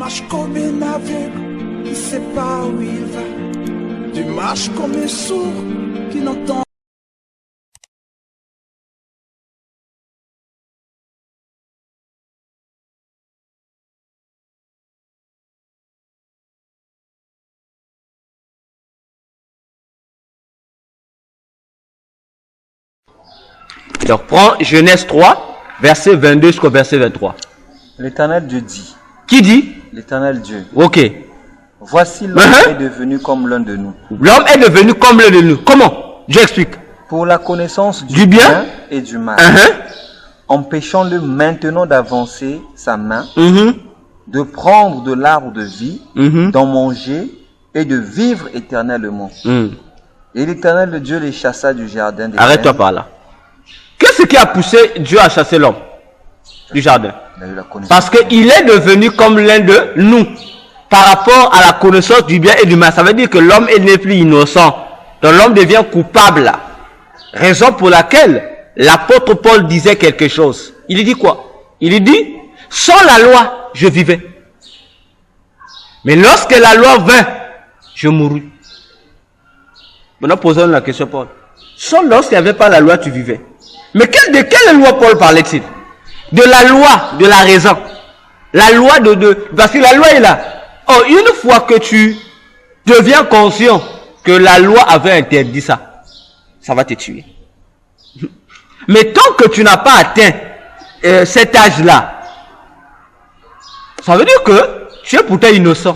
marches comme un aveugle qui ne sait pas où il va. Tu marches comme un sourd qui n'entend. Donc prends Genèse 3, verset 22 jusqu'au verset 23. L'Éternel Dieu dit. Qui dit? L'Éternel Dieu. Ok. Voici l'homme est devenu comme l'un de nous. L'homme est devenu comme l'un de nous. Comment? Je explique. Pour la connaissance du bien et du mal. Empêchons-le maintenant d'avancer sa main, de prendre de l'arbre de vie, d'en manger et de vivre éternellement. Et l'Éternel Dieu les chassa du jardin. Arrête-toi par là. Qu'est-ce qui a poussé Dieu à chasser l'homme du jardin? Parce qu'il est devenu comme l'un de nous par rapport à la connaissance du bien et du mal. Ça veut dire que l'homme n'est plus innocent. Donc l'homme devient coupable. Raison pour laquelle l'apôtre Paul disait quelque chose. Il dit quoi? Il dit, sans la loi, je vivais. Mais lorsque la loi vint, je mourus. Maintenant, posons la question, Paul. Sans lorsqu'il n'y avait pas la loi, tu vivais. Mais de quelle loi Paul parlait-il? De la loi, de la raison. La loi parce que la loi est là. Oh, une fois que tu deviens conscient que la loi avait interdit ça, ça va te tuer. Mais tant que tu n'as pas atteint cet âge-là, ça veut dire que tu es pourtant innocent.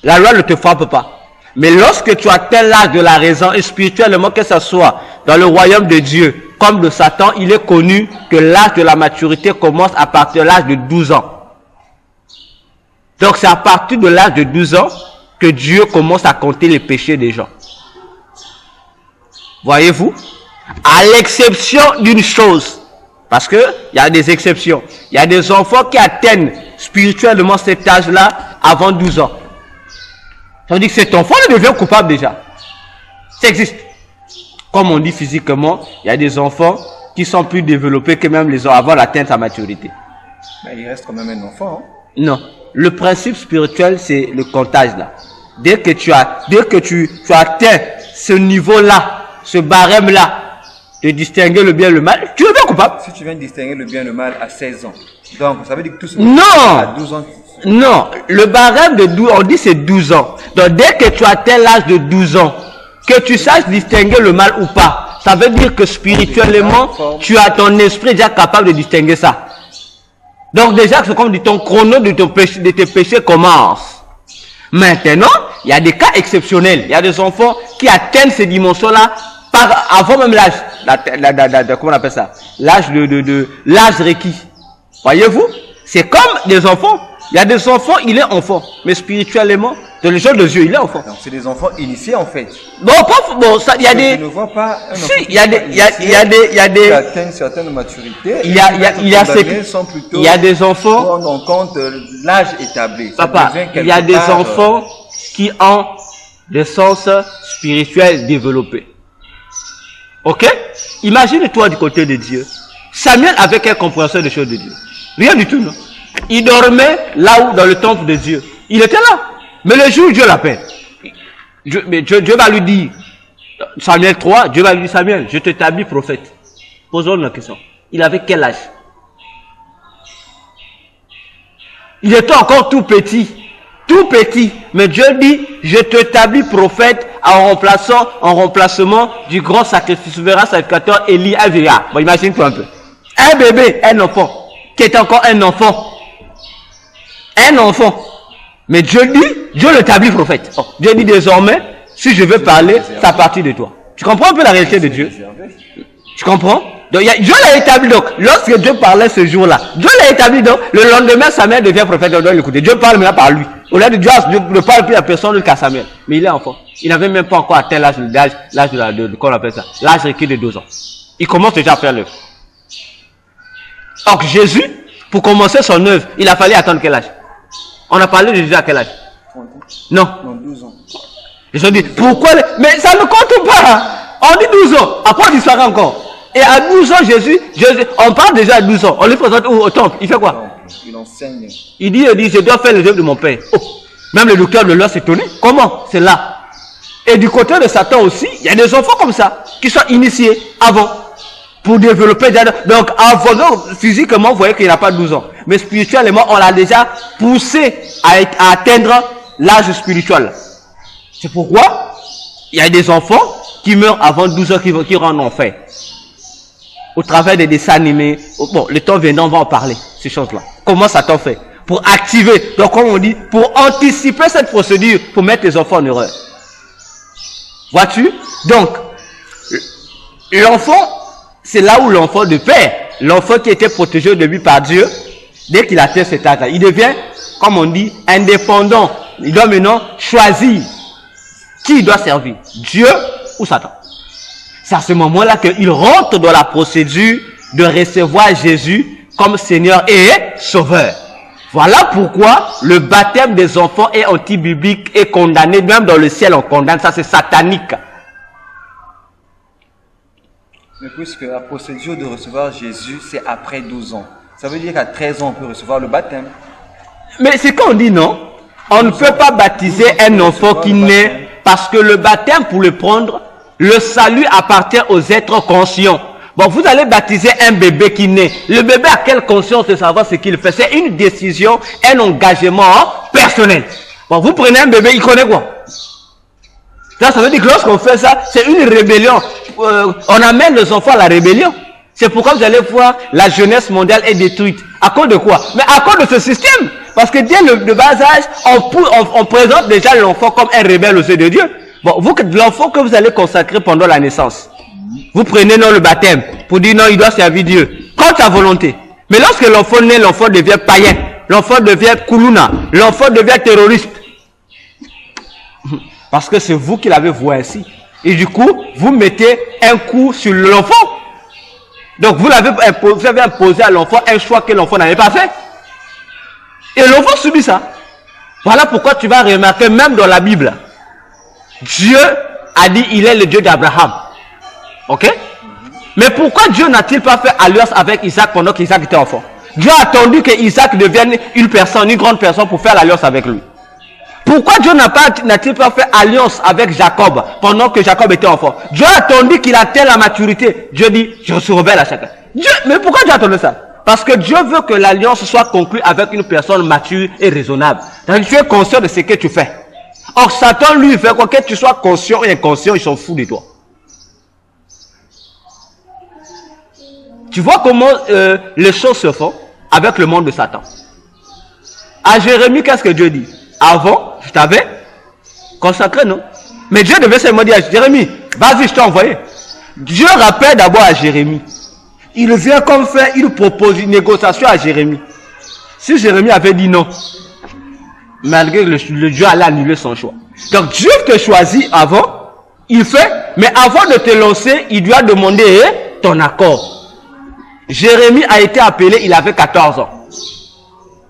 La loi ne te frappe pas. Mais lorsque tu atteins l'âge de la raison, et spirituellement, que ce soit dans le royaume de Dieu, comme de Satan, il est connu que l'âge de la maturité commence à partir de l'âge de 12 ans. Donc c'est à partir de l'âge de 12 ans que Dieu commence à compter les péchés des gens. Voyez-vous? À l'exception d'une chose, parce que il y a des exceptions. Il y a des enfants qui atteignent spirituellement cet âge-là avant 12 ans. Ça veut dire que cet enfant devient coupable déjà. Ça existe. Comme on dit physiquement, il y a des enfants qui sont plus développés que même les autres avant d'atteindre sa maturité. Mais il reste quand même un enfant. Hein? Non. Le principe spirituel, c'est le comptage là. Dès que tu atteins ce niveau-là, ce barème-là, de distinguer le bien et le mal, tu deviens coupable. Si tu viens de distinguer le bien et le mal à 16 ans, donc ça veut dire que tout ce non. À 12 ans. Non, le barème de 12, on dit c'est 12 ans. Donc dès que tu atteins l'âge de 12 ans, que tu saches distinguer le mal ou pas, ça veut dire que spirituellement, tu as ton esprit déjà capable de distinguer ça. Donc déjà, c'est comme dit, ton chrono de tes péchés commence. Maintenant, il y a des cas exceptionnels. Il y a des enfants qui atteignent ces dimensions-là avant même l'âge. Comment on appelle ça? L'âge l'âge requis. Voyez-vous? C'est comme des enfants. Il y a des enfants, il est enfant. Mais spirituellement, dans les gens de Dieu, il est enfant. Donc c'est des enfants initiés en fait. Bon, ça, il y a des. Je ne vois pas un enfant il y a des. Qui atteignent une certaine maturité. Il y a des enfants. Prendre en compte l'âge établi. Papa, il y a des enfants qui ont des sens spirituels développés. Ok? Imagine-toi du côté de Dieu. Samuel avait quelle compréhension des choses de Dieu? Rien du tout, non? Il dormait là-haut dans le temple de Dieu. Il était là. Mais le jour où Dieu l'appelle, Dieu va lui dire, Samuel 3, Dieu va lui dire, Samuel, je t'établis prophète. Posons la question. Il avait quel âge? Il était encore tout petit. Tout petit. Mais Dieu dit, je t'établis prophète en remplacement du grand souverain sacrificateur Élie Avia. Bon, imagine-toi un peu. Un bébé, un enfant, qui était encore un enfant. Un enfant. Mais Dieu l'établit prophète. Oh, Dieu dit désormais, si je veux parler, c'est à partir de toi. Tu comprends un peu la réalité de Dieu? Tu comprends? Donc, Dieu l'a établi donc. Lorsque Dieu parlait ce jour-là, Dieu l'a établi donc. Le lendemain, Samuel devient prophète. On doit l'écouter. Dieu parle maintenant par lui. Au lieu de Dieu ne parle plus à personne qu'à Samuel. Mais il est enfant. Il n'avait même pas encore atteint l'âge de comment on appelle ça? L'âge requis de 12 ans. Il commence déjà à faire l'œuvre. Donc Jésus, pour commencer son œuvre, il a fallu attendre quel âge? On a parlé de Jésus à quel âge? Non. 12 ans. Ils ont dit, pourquoi? Mais ça ne compte pas. On dit 12 ans. Après, on disparaît encore. Et à 12 ans, Jésus, on parle déjà à 12 ans. On lui présente au temple. Il fait quoi? Il enseigne. Il dit, je dois faire les œuvres de mon Père. Oh, même le docteur de l'heure s'est étonné. Comment? C'est là. Et du côté de Satan aussi, il y a des enfants comme ça, qui sont initiés avant, pour développer. Donc, avant, physiquement, vous voyez qu'il n'a pas 12 ans. Mais spirituellement, on l'a déjà poussé à atteindre l'âge spirituel. C'est pourquoi il y a des enfants qui meurent avant 12 ans, qui rentrent en enfer. Au travers des dessins animés. Bon, le temps viendra, on va en parler, ces choses-là. Comment Satan fait? Pour activer, donc comme on dit, pour anticiper cette procédure, pour mettre les enfants en erreur. Vois-tu? Donc, l'enfant, c'est là où l'enfant de père, l'enfant qui était protégé de lui par Dieu, dès qu'il atteint cet âge-là, il devient, comme on dit, indépendant. Il doit maintenant choisir qui il doit servir, Dieu ou Satan. C'est à ce moment-là qu'il rentre dans la procédure de recevoir Jésus comme Seigneur et Sauveur. Voilà pourquoi le baptême des enfants est anti-biblique et condamné. Même dans le ciel, on condamne ça, c'est satanique. Mais puisque la procédure de recevoir Jésus, c'est après 12 ans. Ça veut dire qu'à 13 ans, on peut recevoir le baptême. Mais c'est qu'on dit non. On ne peut pas baptiser un enfant qui naît parce que le baptême, pour le prendre, le salut appartient aux êtres conscients. Bon, vous allez baptiser un bébé qui naît. Le bébé a quelle conscience de savoir ce qu'il fait? C'est une décision, un engagement personnel. Bon, vous prenez un bébé, il connaît quoi? Ça veut dire que lorsqu'on fait ça, c'est une rébellion. On amène les enfants à la rébellion. C'est pourquoi vous allez voir, la jeunesse mondiale est détruite. À cause de quoi? Mais à cause de ce système. Parce que dès le bas âge, on présente déjà l'enfant comme un rebelle aux yeux de Dieu. Bon, l'enfant que vous allez consacrer pendant la naissance, vous prenez non le baptême pour dire non, il doit servir Dieu, contre sa volonté. Mais lorsque l'enfant naît, l'enfant devient païen, l'enfant devient koulouna, l'enfant devient terroriste. Parce que c'est vous qui l'avez voué ainsi. Et du coup, vous mettez un coup sur l'enfant. Donc vous avez imposé à l'enfant un choix que l'enfant n'avait pas fait. Et l'enfant subit ça. Voilà pourquoi tu vas remarquer même dans la Bible, Dieu a dit il est le Dieu d'Abraham. Ok? Mais pourquoi Dieu n'a-t-il pas fait alliance avec Isaac pendant qu'Isaac était enfant? Dieu a attendu que Isaac devienne une grande personne pour faire l'alliance avec lui. Pourquoi Dieu n'a-t-il pas fait alliance avec Jacob pendant que Jacob était enfant? Dieu a attendu qu'il atteigne la maturité. Dieu dit, je suis rebelle à chacun. Mais pourquoi Dieu a attendu ça? Parce que Dieu veut que l'alliance soit conclue avec une personne mature et raisonnable. Donc tu es conscient de ce que tu fais. Or Satan lui fait quoi? Que tu sois conscient ou inconscient, il s'en fout de toi. Tu vois comment les choses se font avec le monde de Satan. À Jérémie, qu'est-ce que Dieu dit? Avant, je t'avais consacré, non? Mais Dieu devait seulement dire à Jérémie, vas-y, je t'ai envoyé. Dieu rappelle d'abord à Jérémie. Il vient comme faire, il propose une négociation à Jérémie. Si Jérémie avait dit non, malgré le Dieu allait annuler son choix. Donc Dieu te choisit avant, il fait, mais avant de te lancer, il lui a demandé ton accord. Jérémie a été appelé, il avait 14 ans.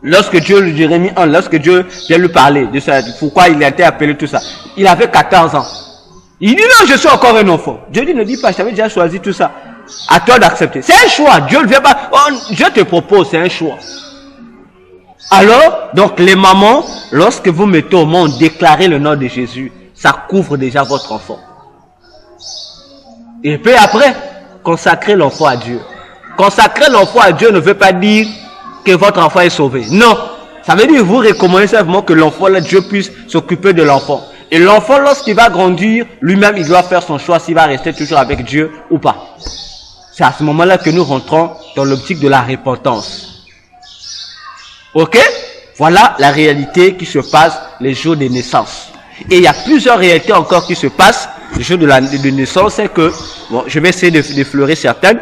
Lorsque Dieu vient lui parler de ça, pourquoi il a été appelé, tout ça, il avait 14 ans. Il dit non, je suis encore un enfant. Dieu dit, ne dis pas, je t'avais déjà choisi tout ça. À toi d'accepter. C'est un choix. Dieu ne vient pas. Dieu te propose, c'est un choix. Alors, donc les mamans, lorsque vous mettez au monde, déclarez le nom de Jésus, ça couvre déjà votre enfant. Et puis après, consacrez l'enfant à Dieu. Consacrer l'enfant à Dieu ne veut pas dire que votre enfant est sauvé. Non. Ça veut dire que vous recommandez simplement que l'enfant, Dieu puisse s'occuper de l'enfant. Et l'enfant, lorsqu'il va grandir, lui-même, il doit faire son choix s'il va rester toujours avec Dieu ou pas. C'est à ce moment-là que nous rentrons dans l'optique de la repentance. Ok? Voilà la réalité qui se passe les jours de naissance. Et il y a plusieurs réalités encore qui se passent les jours de naissance. C'est que, bon, je vais essayer d'effleurer certaines.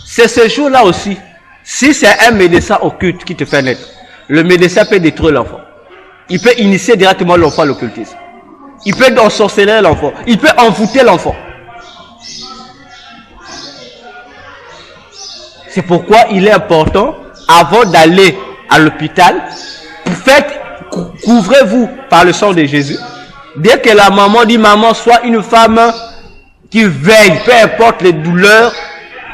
C'est ce jour-là aussi. Si c'est un médecin occulte qui te fait naître, le médecin peut détruire l'enfant. Il peut initier directement l'enfant à l'occultisme. Il peut ensorceler l'enfant. Il peut envoûter l'enfant. C'est pourquoi il est important, avant d'aller à l'hôpital, couvrez-vous par le sang de Jésus. Dès que la maman dit, maman, sois une femme qui veille, peu importe les douleurs,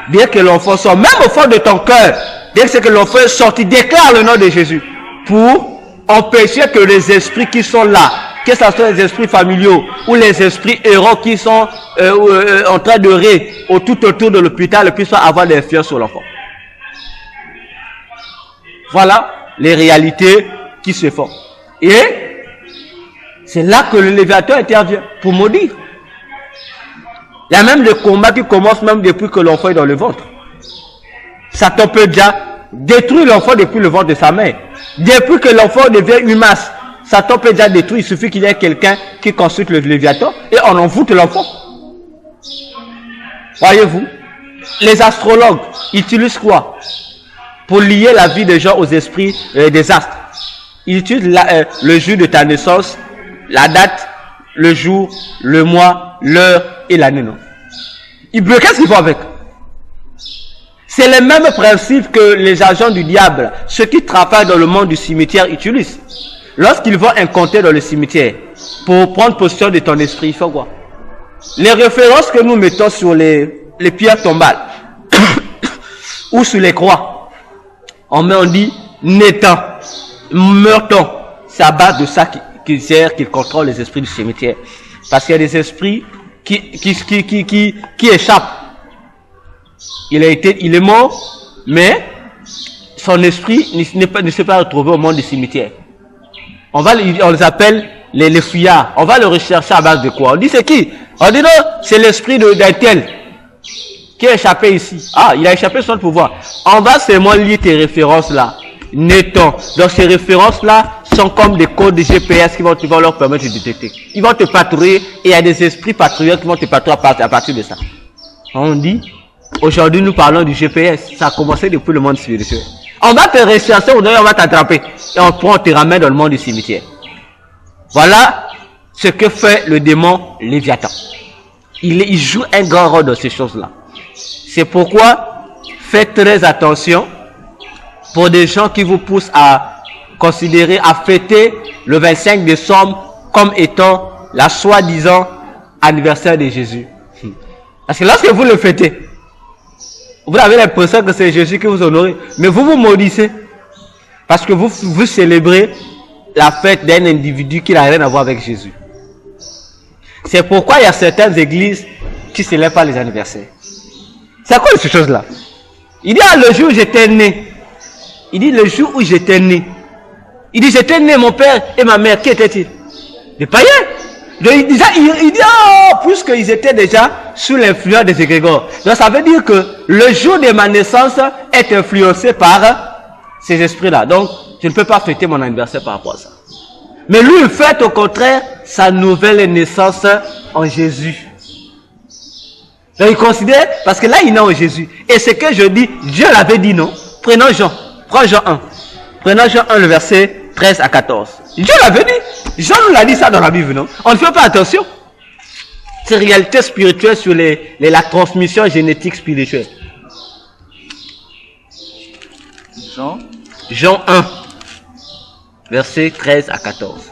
bien que l'enfant soit, même au fond de ton cœur, dès que l'enfant est sorti, déclare le nom de Jésus pour empêcher que les esprits qui sont là, que ce soit les esprits familiaux ou les esprits errants qui sont en train de rire tout autour de l'hôpital puissent avoir des influence sur l'enfant. Voilà les réalités qui se font. Et c'est là que le Léviathan intervient pour maudire. Il y a même le combat qui commence même depuis que l'enfant est dans le ventre. Satan peut déjà détruire l'enfant depuis le ventre de sa mère. Depuis que l'enfant devient une masse, Satan peut déjà détruire. Il suffit qu'il y ait quelqu'un qui consulte le Léviathan et on envoûte l'enfant. Voyez-vous, les astrologues utilisent quoi pour lier la vie des gens aux esprits des astres? Ils utilisent le jour de ta naissance, la date, le jour, le mois, l'heure et l'année. Qu'est-ce qu'ils font avec? C'est le même principe que les agents du diable, ceux qui travaillent dans le monde du cimetière, utilisent. Lorsqu'ils vont incanter dans le cimetière, pour prendre possession de ton esprit, il faut quoi? Les références que nous mettons sur les pierres tombales, ou sur les croix, on dit, naissant, meurtant. C'est à base de ça qu'ils contrôlent les esprits du cimetière. Parce qu'il y a des esprits qui échappent. Il est mort, mais son esprit ne s'est pas retrouvé au monde du cimetière. On les appelle les fuyards. On va le rechercher à base de quoi? On dit c'est qui? On dit non, c'est l'esprit d'un tel qui a échappé ici. Ah, il a échappé sans le pouvoir. On va seulement lire tes références là. Nettons. Donc ces références là sont comme des codes de GPS qui vont leur permettre de détecter. Ils vont te patrouiller et il y a des esprits patrouilleurs qui vont te patrouiller à partir de ça. On dit, aujourd'hui nous parlons du GPS. Ça a commencé depuis le monde spirituel. On va te rechercher, on va t'attraper. Et on te ramène dans le monde du cimetière. Voilà ce que fait le démon Léviathan. Il joue un grand rôle dans ces choses-là. C'est pourquoi faites très attention pour des gens qui vous poussent à considérer, à fêter le 25 décembre comme étant la soi-disant anniversaire de Jésus. Parce que lorsque vous le fêtez, vous avez l'impression que c'est Jésus que vous honorez, mais vous vous maudissez. Parce que vous célébrez la fête d'un individu qui n'a rien à voir avec Jésus. C'est pourquoi il y a certaines églises qui ne célèbrent pas les anniversaires. C'est à quoi ces choses-là? Il dit, le jour où j'étais né. Il dit, le jour où j'étais né. Il dit, j'étais né, mon père et ma mère. Qui étaient-ils? Des païens. Il dit, puisqu'ils étaient déjà sous l'influence des égrégores. Donc ça veut dire que le jour de ma naissance est influencé par ces esprits-là. Donc, je ne peux pas fêter mon anniversaire par rapport à ça. Mais lui, il fête au contraire sa nouvelle naissance en Jésus. Donc il considère, parce que là il est en Jésus. Et ce que je dis, Dieu l'avait dit, non? Prenons Jean. Prends Jean 1. Prenons Jean 1, le verset 13 à 14. Dieu l'avait dit. Jean nous l'a dit ça dans la Bible, non? On ne fait pas attention. C'est réalité spirituelle sur la transmission génétique spirituelle. Jean 1, verset 13 à 14.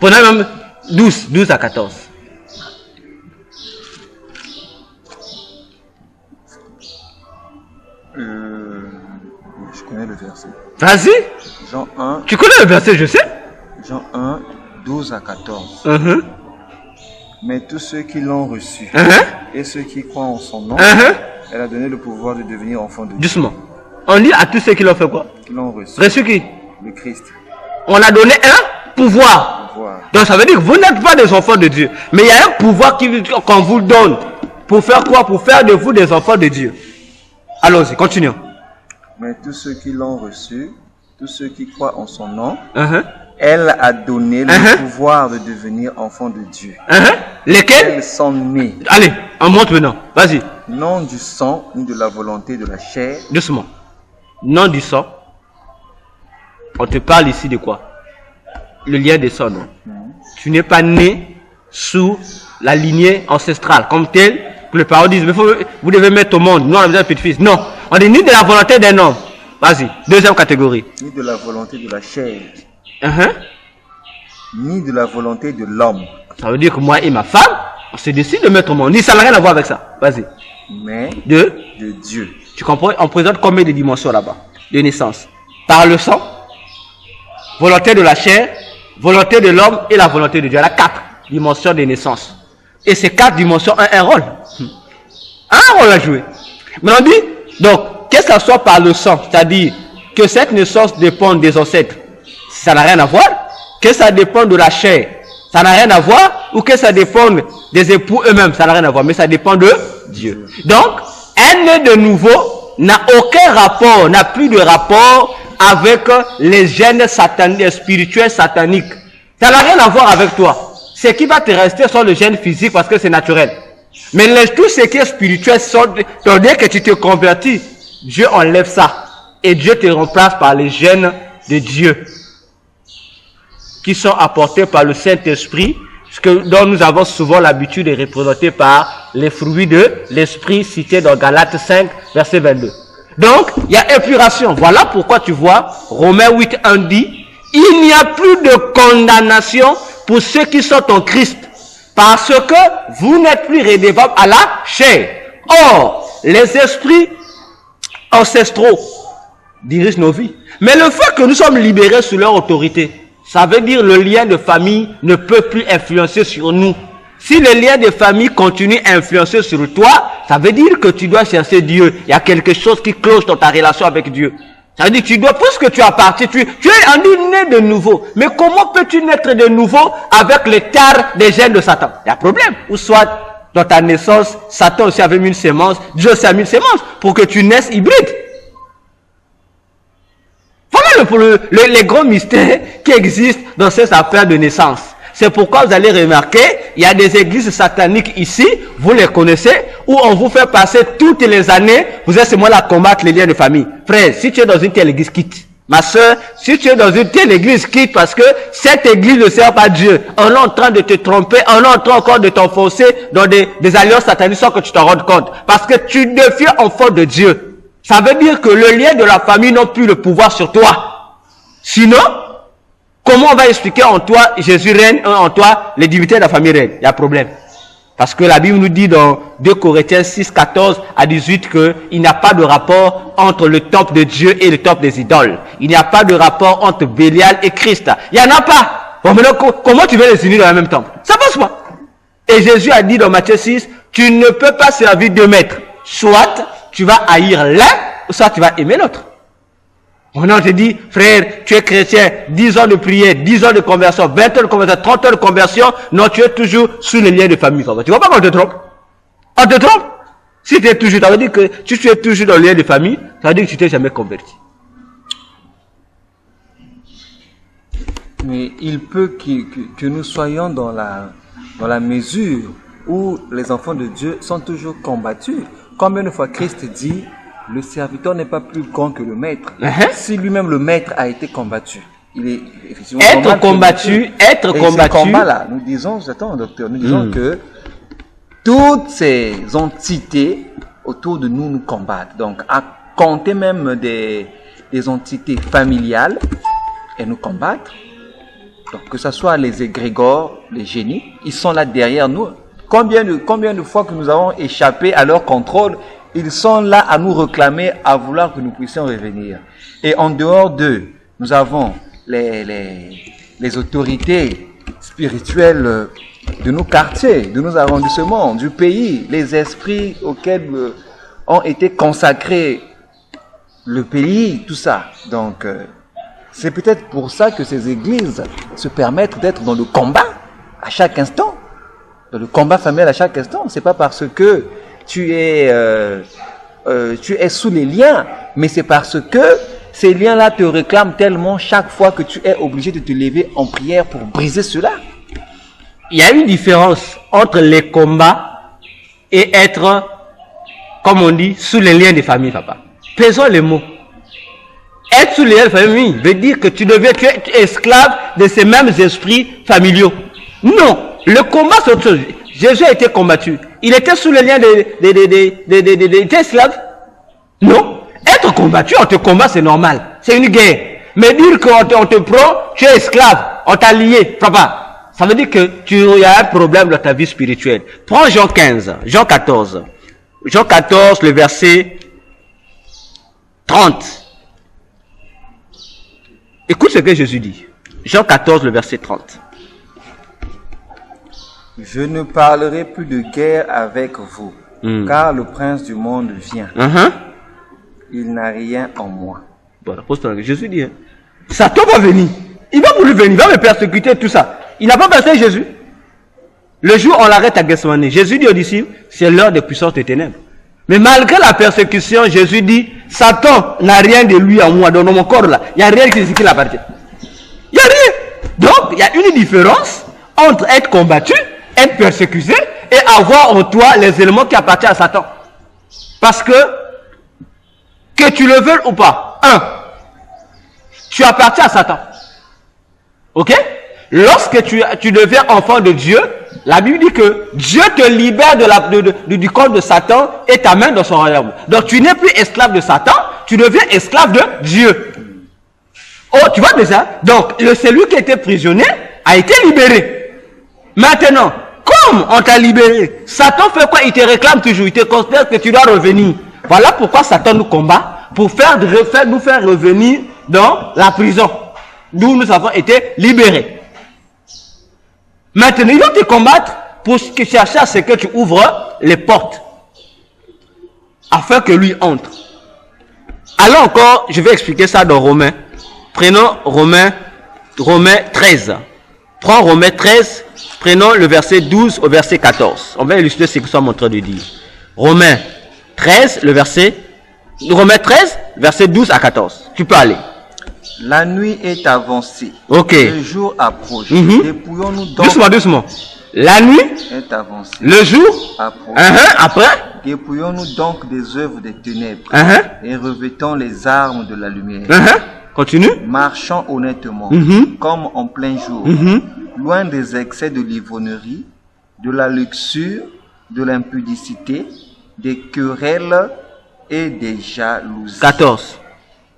Prenons même 12 à 14. Je connais le verset. Vas-y. Jean 1. Tu connais le verset, je sais. Jean 1, 12 à 14. Mais tous ceux qui l'ont reçu et ceux qui croient en son nom, elle a donné le pouvoir de devenir enfants de Dieu. Doucement. On dit à tous ceux qui l'ont fait quoi? Qui l'ont reçu. Reçu qui? Le Christ. On a donné un pouvoir. Donc ça veut dire que vous n'êtes pas des enfants de Dieu. Mais il y a un pouvoir qu'on vous donne. Pour faire quoi? Pour faire de vous des enfants de Dieu. Allons-y, continuons. Mais tous ceux qui l'ont reçu, tous ceux qui croient en son nom, elle a donné le pouvoir de devenir enfants de Dieu. Lesquels? Elles sont nées. Allez, on montre maintenant. Vas-y. Non du sang, ni de la volonté de la chair. Doucement. Non du sang. On te parle ici de quoi? Le lien des sangs, non? Tu n'es pas né sous la lignée ancestrale. Comme tel, que les parents disent, mais vous devez mettre au monde. Non, on a besoin de petit-fils. Non. On est ni de la volonté d'un homme. Vas-y. Deuxième catégorie. Ni de la volonté de la chair. Ni de la volonté de l'homme. Ça veut dire que moi et ma femme, On se décide de mettre au monde. Ça n'a rien à voir avec ça. Vas-y. Mais de Dieu. Tu comprends? On présente combien de dimensions là-bas? De naissance. Par le sang, volonté de la chair, volonté de l'homme et la volonté de Dieu. Il y a 4 dimensions de naissance. Et ces 4 dimensions ont un rôle. Un rôle à jouer. Mais on dit, donc, que ça soit par le sang, c'est-à-dire que cette naissance dépend des ancêtres, ça n'a rien à voir. Que ça dépend de la chair, ça n'a rien à voir. Ou que ça dépend des époux eux-mêmes, ça n'a rien à voir. Mais ça dépend de Dieu. Donc, un né de nouveau n'a aucun rapport, n'a plus de rapport avec les gènes sataniques, spirituels sataniques. Ça n'a rien à voir avec toi. Ce qui va te rester sont les gènes physiques parce que c'est naturel. Mais tout ce qui est spirituel, dès que tu te convertis, Dieu enlève ça. Et Dieu te remplace par les gènes de Dieu qui sont apportés par le Saint-Esprit, dont nous avons souvent l'habitude de représenter par les fruits de l'Esprit cités dans Galates 5, verset 22. Donc, il y a épuration. Voilà pourquoi tu vois, Romains 8, 1 dit, il n'y a plus de condamnation pour ceux qui sont en Christ, parce que vous n'êtes plus redevables à la chair. Or, les esprits ancestraux dirigent nos vies. Mais le fait que nous sommes libérés sous leur autorité, ça veut dire le lien de famille ne peut plus influencer sur nous. Si le lien de famille continue à influencer sur toi, ça veut dire que tu dois chercher Dieu. Il y a quelque chose qui cloche dans ta relation avec Dieu. Ça veut dire que tu dois, puisque tu as parti, tu es né de nouveau. Mais comment peux-tu naître de nouveau avec les tares des gènes de Satan? Il y a un problème. Ou soit, dans ta naissance, Satan aussi avait mis une sémence, Dieu aussi a mis une sémence pour que tu naisses hybride. Voilà les grands mystères qui existent dans cette affaire de naissance. C'est pourquoi vous allez remarquer, il y a des églises sataniques ici, vous les connaissez, où on vous fait passer toutes les années, vous êtes seulement là à combattre les liens de famille. Frère, si tu es dans une telle église, quitte. Ma soeur, si tu es dans une telle église, quitte, parce que cette église ne sert pas Dieu. On est en train de te tromper, on est en train encore de t'enfoncer dans des alliances sataniques sans que tu t'en rendes compte. Parce que tu deviens enfant de Dieu. Ça veut dire que le lien de la famille n'a plus le pouvoir sur toi. Sinon, comment on va expliquer en toi, Jésus règne, en toi, les divinités de la famille règnent? Il y a problème. Parce que la Bible nous dit dans 2 Corinthiens 6, 14 à 18 qu'il n'y a pas de rapport entre le temple de Dieu et le temple des idoles. Il n'y a pas de rapport entre Bélial et Christ. Il n'y en a pas. Bon, maintenant, comment tu veux les unir dans le même temple? Ça passe pas. Et Jésus a dit dans Matthieu 6, tu ne peux pas servir 2 maîtres. Soit tu vas haïr l'un, soit tu vas aimer l'autre. On te dit, frère, tu es chrétien, 10 ans de prière, 10 ans de conversion, 20 ans de conversion, 30 ans de conversion, non, tu es toujours sous les liens de famille. Tu vois pas qu'on te trompe? On te trompe? Si tu es toujours, ça veut dire que si tu es toujours dans les liens de famille, ça veut dire que tu t'es jamais converti. Mais il peut que nous soyons dans la mesure où les enfants de Dieu sont toujours combattus. Combien de fois Christ dit, le serviteur n'est pas plus grand que le maître. Si lui-même le maître a été combattu, il est effectivement être combattu. Ce combat-là, nous disons, attends, docteur, nous disons que toutes ces entités autour de nous combattent. Donc, à compter même des entités familiales, elles nous combattent. Donc, que ce soit les égrégores, les génies, ils sont là derrière nous. Combien de fois que nous avons échappé à leur contrôle, ils sont là à nous réclamer, à vouloir que nous puissions revenir. Et en dehors d'eux, nous avons les autorités spirituelles de nos quartiers, de nos arrondissements, du pays, les esprits auxquels ont été consacrés le pays, tout ça. Donc, c'est peut-être pour ça que ces églises se permettent d'être dans le combat à chaque instant. Dans le combat familial à chaque instant. C'est pas parce que tu es sous les liens, mais c'est parce que ces liens-là te réclament tellement chaque fois que tu es obligé de te lever en prière pour briser cela. Il y a une différence entre les combats et être, comme on dit, sous les liens de famille, papa. Pesons les mots. Être sous les liens de famille veut dire que tu es esclave de ces mêmes esprits familiaux. Non, le combat c'est autre chose. Jésus a été combattu. Il était sous les liens des esclaves. Non. Être combattu, on te combat, c'est normal. C'est une guerre. Mais dire qu'on te prend, tu es esclave, on t'a lié, papa. Ça veut dire que il y a un problème dans ta vie spirituelle. Prends Jean 15, Jean 14. Jean 14, le verset 30. Écoute ce que Jésus dit. Jean 14, le verset 30. Je ne parlerai plus de guerre avec vous, car le prince du monde vient. Il n'a rien en moi. Bon, Jésus dit, Satan va venir. Il va vouloir venir, il va me persécuter, tout ça. Il n'a pas passé Jésus. Le jour où on l'arrête à Gethsemane, Jésus dit aux disciples, c'est l'heure des puissances des ténèbres. Mais malgré la persécution, Jésus dit, Satan n'a rien de lui en moi, dans mon corps là. Il n'y a rien qui l'appartient. Il n'y a rien. Donc, il y a une différence entre être combattu, être persécuté et avoir en toi les éléments qui appartiennent à Satan. Parce que tu le veuilles ou pas, tu appartiens à Satan. Ok? Lorsque tu deviens enfant de Dieu, la Bible dit que Dieu te libère du corps de Satan et t'amène dans son royaume. Donc tu n'es plus esclave de Satan, tu deviens esclave de Dieu. Oh, tu vois déjà? Donc, celui qui était prisonnier a été libéré. Maintenant, comme on t'a libéré, Satan fait quoi? Il te réclame toujours, il te considère que tu dois revenir. Voilà pourquoi Satan nous combat, pour nous faire revenir dans la prison, d'où nous avons été libérés. Maintenant, il va te combattre pour chercher à ce que tu ouvres les portes, afin que lui entre. Alors encore, je vais expliquer ça dans Romains. Prenons Romains 13. Prends Romains 13, prenons le verset 12 au verset 14. On va illustrer ce que nous sommes en train de dire. Romains 13, verset 12 à 14. Tu peux aller. La nuit est avancée. Ok. Le jour approche. Dépouillons-nous donc. Doucement. La nuit est avancée. Le jour approche. Après. Dépouillons-nous donc des œuvres des ténèbres et revêtons les armes de la lumière. Continue. Marchons honnêtement, comme en plein jour, loin des excès de l'ivrognerie, de la luxure, de l'impudicité, des querelles et des jalousies. 14.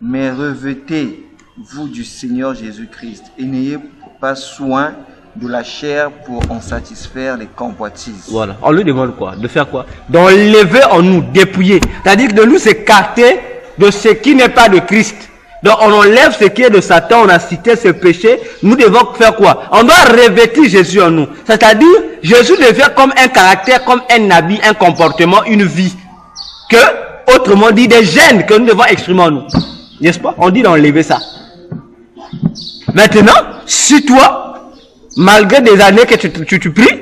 Mais revêtez-vous du Seigneur Jésus-Christ et n'ayez pas soin de la chair pour en satisfaire les convoitises. Voilà. On lui demande quoi? De faire quoi? D'enlever en nous, dépouiller. C'est-à-dire que de nous s'écarter de ce qui n'est pas de Christ. Donc on enlève ce qui est de Satan, on a cité ce péché. Nous devons faire quoi? On doit revêtir Jésus en nous. C'est-à-dire, Jésus devient comme un caractère, comme un habit, un comportement, une vie. Que, autrement dit, des gènes que nous devons exprimer en nous. N'est-ce pas? On dit d'enlever ça. Maintenant, si toi, malgré des années que tu pries,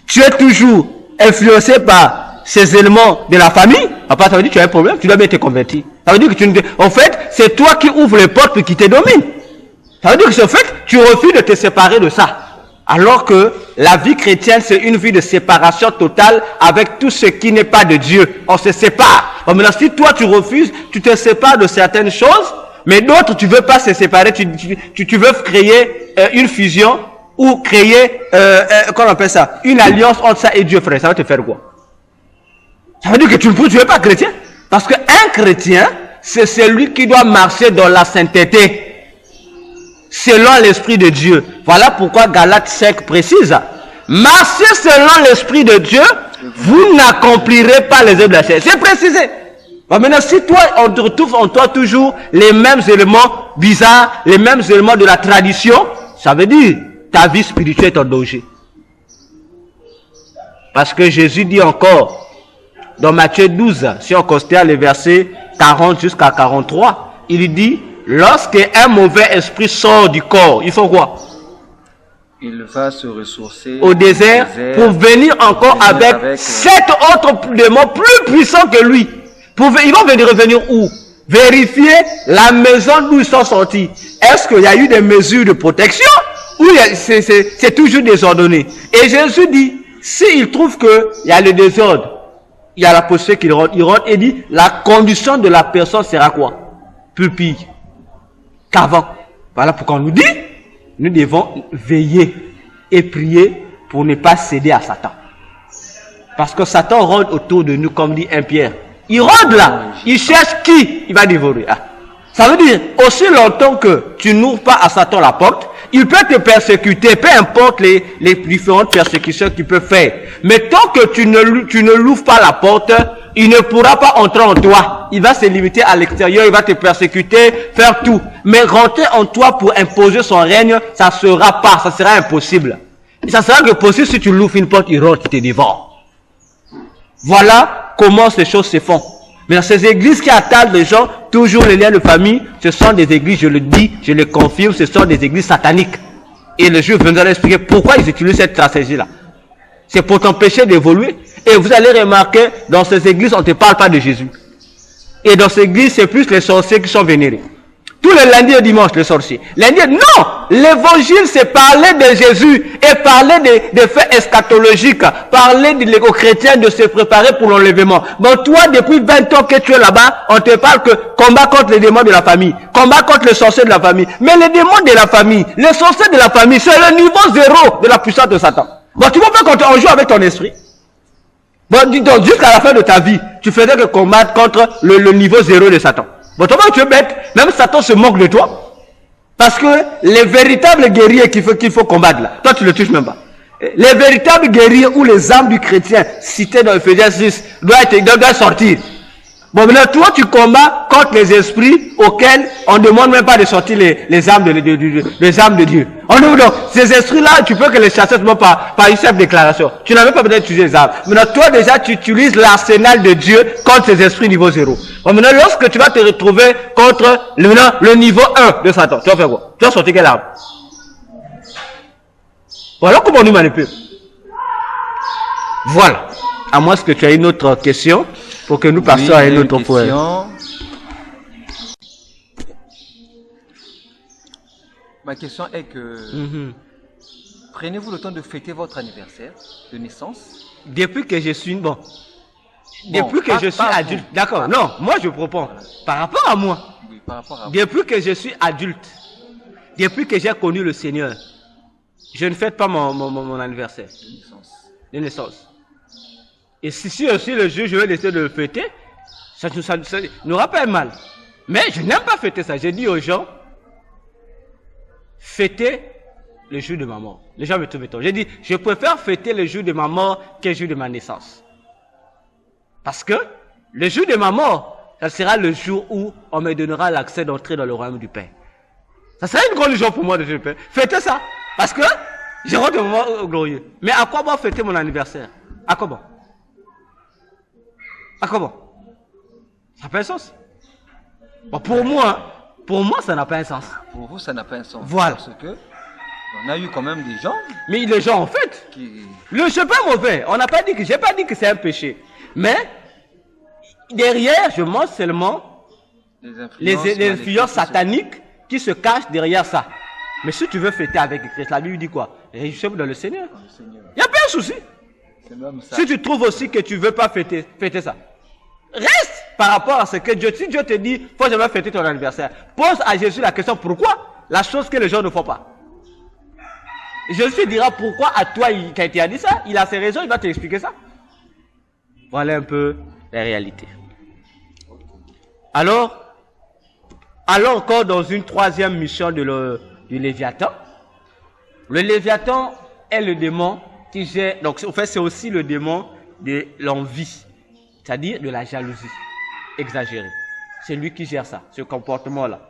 tu es toujours influencé par ces éléments de la famille, après ça veut dire que tu as un problème, tu dois bien te convertir. Ça veut dire que en fait, c'est toi qui ouvres les portes qui te dominent. Ça veut dire que en fait, tu refuses de te séparer de ça. Alors que la vie chrétienne, c'est une vie de séparation totale avec tout ce qui n'est pas de Dieu. On se sépare. Bon, maintenant, si toi tu refuses, tu te sépares de certaines choses, mais d'autres tu veux pas se séparer, tu veux créer une fusion ou créer, comment on appelle ça, une alliance entre ça et Dieu, frère. Ça va te faire quoi? Ça veut dire que tu ne veux pas chrétien. Parce qu'un chrétien, c'est celui qui doit marcher dans la sainteté, selon l'Esprit de Dieu. Voilà pourquoi Galates 5 précise, marchez selon l'Esprit de Dieu, vous n'accomplirez pas les œuvres de la chair. C'est précisé. Bon, maintenant, si toi, on te retrouve en toi toujours les mêmes éléments bizarres, les mêmes éléments de la tradition, ça veut dire ta vie spirituelle est en danger. Parce que Jésus dit encore, dans Matthieu 12, si on considère les versets 40 jusqu'à 43, il dit, lorsqu'un mauvais esprit sort du corps, il faut quoi? Il va se ressourcer au désert pour venir encore avec 7 autres démons plus puissants que lui. Ils vont revenir où? Vérifier la maison d'où ils sont sortis. Est-ce qu'il y a eu des mesures de protection ou c'est toujours désordonné? Et Jésus dit, s'il trouve qu'il y a le désordre, il y a la possibilité qu'il rentre. Il rentre et dit, la condition de la personne sera quoi? Plus pire qu'avant. Voilà pourquoi on nous dit, nous devons veiller et prier pour ne pas céder à Satan. Parce que Satan rôde autour de nous, comme dit 1 Pierre. Il rôde là, il cherche qui il va dévorer. Ça veut dire, aussi longtemps que tu n'ouvres pas à Satan la porte, il peut te persécuter, peu importe les différentes persécutions qu'il peut faire. Mais tant que tu ne l'ouvres pas la porte, il ne pourra pas entrer en toi. Il va se limiter à l'extérieur, il va te persécuter, faire tout. Mais rentrer en toi pour imposer son règne, ça sera impossible. Et ça sera que possible si tu l'ouvres une porte, il rentre, il te dévore. Voilà comment ces choses se font. Mais dans ces églises qui attaquent les gens, toujours les liens de famille, ce sont des églises, je le dis, je le confirme, ce sont des églises sataniques. Et le juif viendra expliquer pourquoi ils utilisent cette stratégie-là. C'est pour t'empêcher d'évoluer. Et vous allez remarquer, dans ces églises, on ne te parle pas de Jésus. Et dans ces églises, c'est plus les sorciers qui sont vénérés. Tous les lundis et dimanches, les sorciers. Lundi, non! L'évangile, c'est parler de Jésus et parler des faits eschatologiques. Parler aux chrétiens de se préparer pour l'enlèvement. Bon, toi, depuis 20 ans que tu es là-bas, on te parle que combat contre les démons de la famille. Combat contre les sorciers de la famille. Mais les démons de la famille, les sorciers de la famille, c'est le niveau 0 de la puissance de Satan. Bon, tu vois pas quand on joue avec ton esprit. Bon, donc, jusqu'à la fin de ta vie, tu faisais que combattre contre le niveau 0 de Satan. Bon, toi, tu es bête. Même Satan se moque de toi. Parce que les véritables guerriers qu'il faut combattre là, toi, tu ne le touches même pas. Les véritables guerriers ou les âmes du chrétien, cités dans Ephésiens 6, doivent sortir. Bon, maintenant, toi, tu combats contre les esprits auxquels on ne demande même pas de sortir les âmes de Dieu. Donc, ces esprits-là, tu peux que les chasser seulement par une simple déclaration. Tu n'as même pas besoin d'utiliser les âmes. Maintenant, toi, déjà, tu utilises l'arsenal de Dieu contre ces esprits niveau 0. Bon, maintenant, lorsque tu vas te retrouver contre le niveau 1 de Satan, tu vas faire quoi? Tu vas sortir quelle arme? Voilà comment on nous manipule. Voilà. À moins que tu aies une autre question. Pour que nous passions à une autre point. Ma question est que prenez-vous le temps de fêter votre anniversaire de naissance? Depuis que je suis depuis que je suis adulte. D'accord. Non, moi je propose. Par rapport à moi. Oui, par rapport à depuis que je suis adulte. Depuis que j'ai connu le Seigneur. Je ne fête pas mon anniversaire de naissance. Et si aussi le jour je vais essayer de le fêter, ça n'aura pas mal. Mais je n'aime pas fêter ça. J'ai dit aux gens, fêtez le jour de ma mort. Les gens me trouvent étonnant. J'ai dit, je préfère fêter le jour de ma mort que le jour de ma naissance. Parce que le jour de ma mort, ça sera le jour où on me donnera l'accès d'entrer dans le royaume du Père. Ça sera une grande joie pour moi de le faire. Fêtez ça. Parce que je rentre au moment glorieux. Mais à quoi bon fêter mon anniversaire? À quoi bon? Ah, comment? Ça n'a pas un sens. Bon, pour moi, ça n'a pas un sens. Pour vous, ça n'a pas un sens. Voilà. Parce que on a eu quand même des gens. Mais les gens, en fait, c'est pas mauvais. J'ai pas dit que c'est un péché. Mais derrière, je montre seulement les influences sataniques qui se cachent derrière ça. Mais si tu veux fêter avec Christ, la Bible dit quoi? Réjouissez-vous dans le Seigneur. Il n'y a pas un souci. Si tu trouves aussi que tu ne veux pas fêter ça. Reste par rapport à ce que Dieu, si Dieu te dit, faut jamais fêter ton anniversaire. Pose à Jésus la question, pourquoi? La chose que les gens ne font pas. Jésus te dira pourquoi à toi il a dit ça. Il a ses raisons, il va te expliquer ça. Voilà un peu la réalité. Alors, allons encore dans une troisième mission du Léviathan. Le Léviathan est le démon qui gère, donc en fait c'est aussi le démon de l'envie, c'est-à-dire de la jalousie exagérée. C'est lui qui gère ça, ce comportement-là.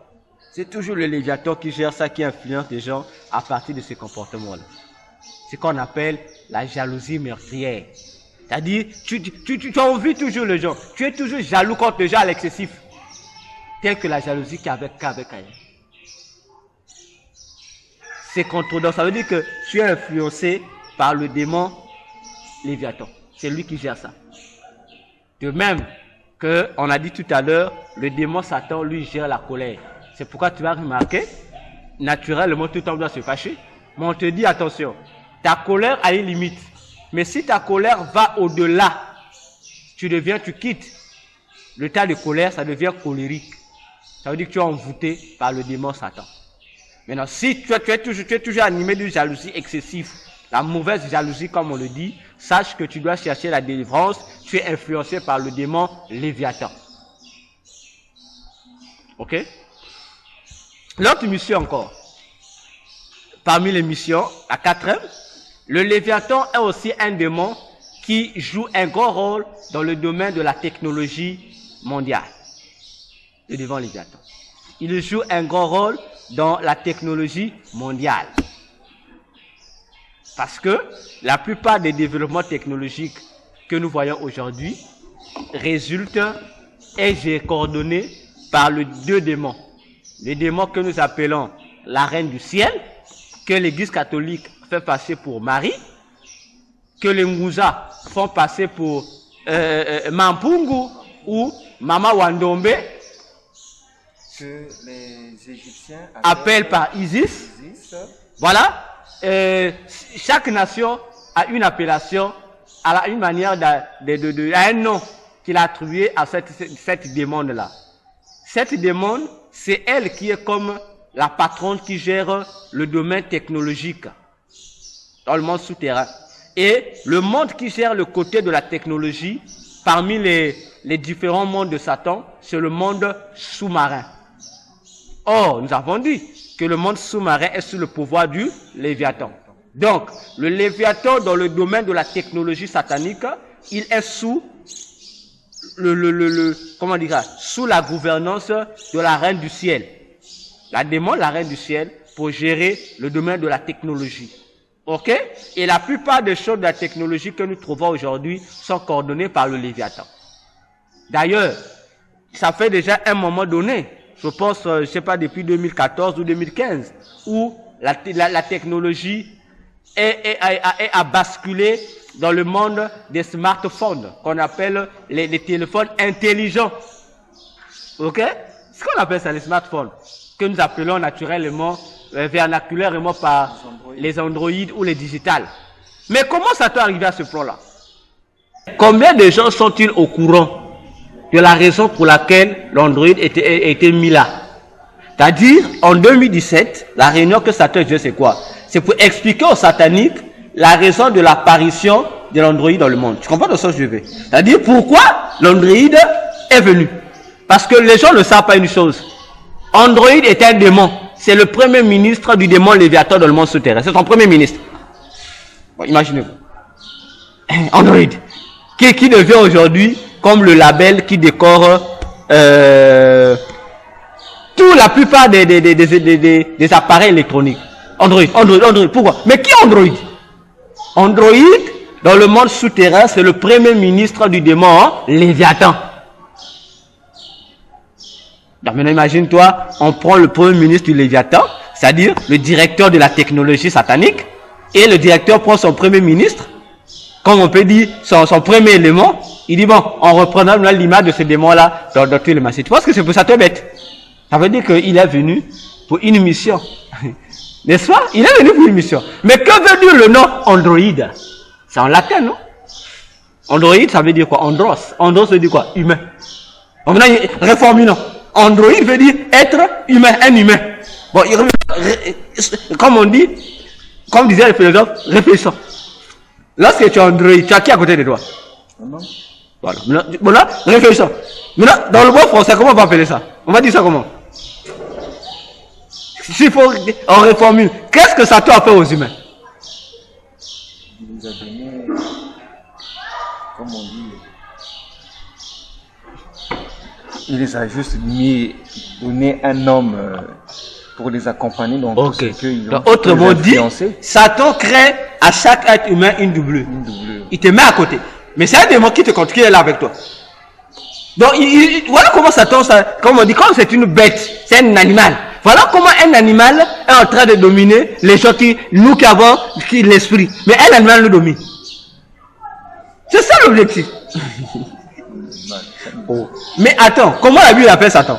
C'est toujours le Léviathan qui gère ça, qui influence les gens à partir de ce comportement-là. C'est ce qu'on appelle la jalousie meurtrière. C'est-à-dire, tu envies toujours les gens. Tu es toujours jaloux contre les gens à l'excessif. Tel que la jalousie qu'avec Caïn. C'est contre. Donc ça veut dire que tu es influencé par le démon Léviathan. C'est lui qui gère ça. De même que on a dit tout à l'heure, le démon Satan lui gère la colère. C'est pourquoi tu vas remarquer, naturellement tout le monde doit se fâcher. Mais on te dit attention, ta colère a une limite. Mais si ta colère va au-delà, tu quittes le tas de colère, ça devient colérique. Ça veut dire que tu es envoûté par le démon Satan. Maintenant, si tu es toujours animé d'une jalousie excessive, la mauvaise jalousie comme on le dit, sache que tu dois chercher la délivrance, tu es influencé par le démon Léviathan. Ok? L'autre mission encore. parmi les missions, la 4e, le Léviathan est aussi un démon qui joue un grand rôle dans le domaine de la technologie mondiale. Le démon Léviathan. Il joue un grand rôle dans la technologie mondiale. Parce que la plupart des développements technologiques que nous voyons aujourd'hui résultent et coordonnés par les 2 démons. Les démons que nous appelons la reine du ciel, que l'Église catholique fait passer pour Marie, que les Ngouza font passer pour Mampungu ou Mama Wandombe, que les Égyptiens appellent par Isis. Voilà. Chaque nation a une appellation, a une manière a un nom qu'il a attribué à cette démon-là. Cette démon, c'est elle qui est comme la patronne qui gère le domaine technologique dans le monde souterrain. Et le monde qui gère le côté de la technologie, parmi les différents mondes de Satan, c'est le monde sous-marin. Or, nous avons dit que le monde sous-marin est sous le pouvoir du Léviathan. Donc, le Léviathan, dans le domaine de la technologie satanique, il est sous comment dire, sous la gouvernance de la reine du ciel. La démon, la reine du ciel, pour gérer le domaine de la technologie. Ok? Et la plupart des choses de la technologie que nous trouvons aujourd'hui sont coordonnées par le Léviathan. D'ailleurs, ça fait déjà un moment donné, je pense, je sais pas, depuis 2014 ou 2015, où la technologie a basculé dans le monde des smartphones, qu'on appelle les téléphones intelligents. Ok? Ce qu'on appelle ça, les smartphones, que nous appelons naturellement, vernaculairement par les Android ou les digitales. Mais comment ça peut arriver à ce plan-là? Combien de gens sont-ils au courant de la raison pour laquelle l'Android était mis là? C'est-à-dire, en 2017, la réunion que Satan a dit, c'est quoi? C'est pour expliquer aux sataniques la raison de l'apparition de l'Android dans le monde. Tu comprends de ce que je veux? C'est-à-dire, pourquoi l'Android est venu? Parce que les gens ne savent pas une chose. Android est un démon. C'est le premier ministre du démon Léviathan dans le monde souterrain. C'est son premier ministre. Bon, imaginez-vous. Android. Qui devient aujourd'hui comme le label qui décore la plupart des appareils électroniques. Android. Pourquoi? Mais qui est Android? Android, dans le monde souterrain, c'est le premier ministre du démon Léviathan. Donc maintenant, imagine-toi, on prend le premier ministre du Léviathan, c'est-à-dire le directeur de la technologie satanique, et le directeur prend son premier ministre, comme on peut dire, son premier élément, il dit, bon, on reprendra l'image de ce démon-là dans tous les massifs. Tu penses que c'est pour ça que bête? Ça veut dire qu'il est venu pour une mission. N'est-ce pas? Il est venu pour une mission. Mais que veut dire le nom Android? C'est en latin, non? Android, ça veut dire quoi? Andros. Andros veut dire quoi? Humain. On a reformulons. Android veut dire être humain, un humain. Bon, comme on dit, comme disait le philosophe, réfléchissons. Lorsque tu es Android, tu as qui à côté de toi? Voilà. Maintenant, réfléchissons. Maintenant, dans le bon français, comment on va appeler ça? On va dire ça comment? S'il faut, on reformule. Qu'est-ce que Satan a fait aux humains? Il nous a donné, comme on dit, il les a juste donné un homme pour les accompagner dans tout ce qu'ils ont. Autrement dit, Satan crée à chaque être humain une doublure. Il te met à côté. Mais c'est un démon qui te contre, qui est là avec toi. Donc, voilà comment Satan, comme on dit, comme c'est une bête, c'est un animal. Voilà comment un animal est en train de dominer les gens nous qui avons l'esprit. Mais un animal nous domine. C'est ça l'objectif. Mais attends, comment la Bible appelle Satan?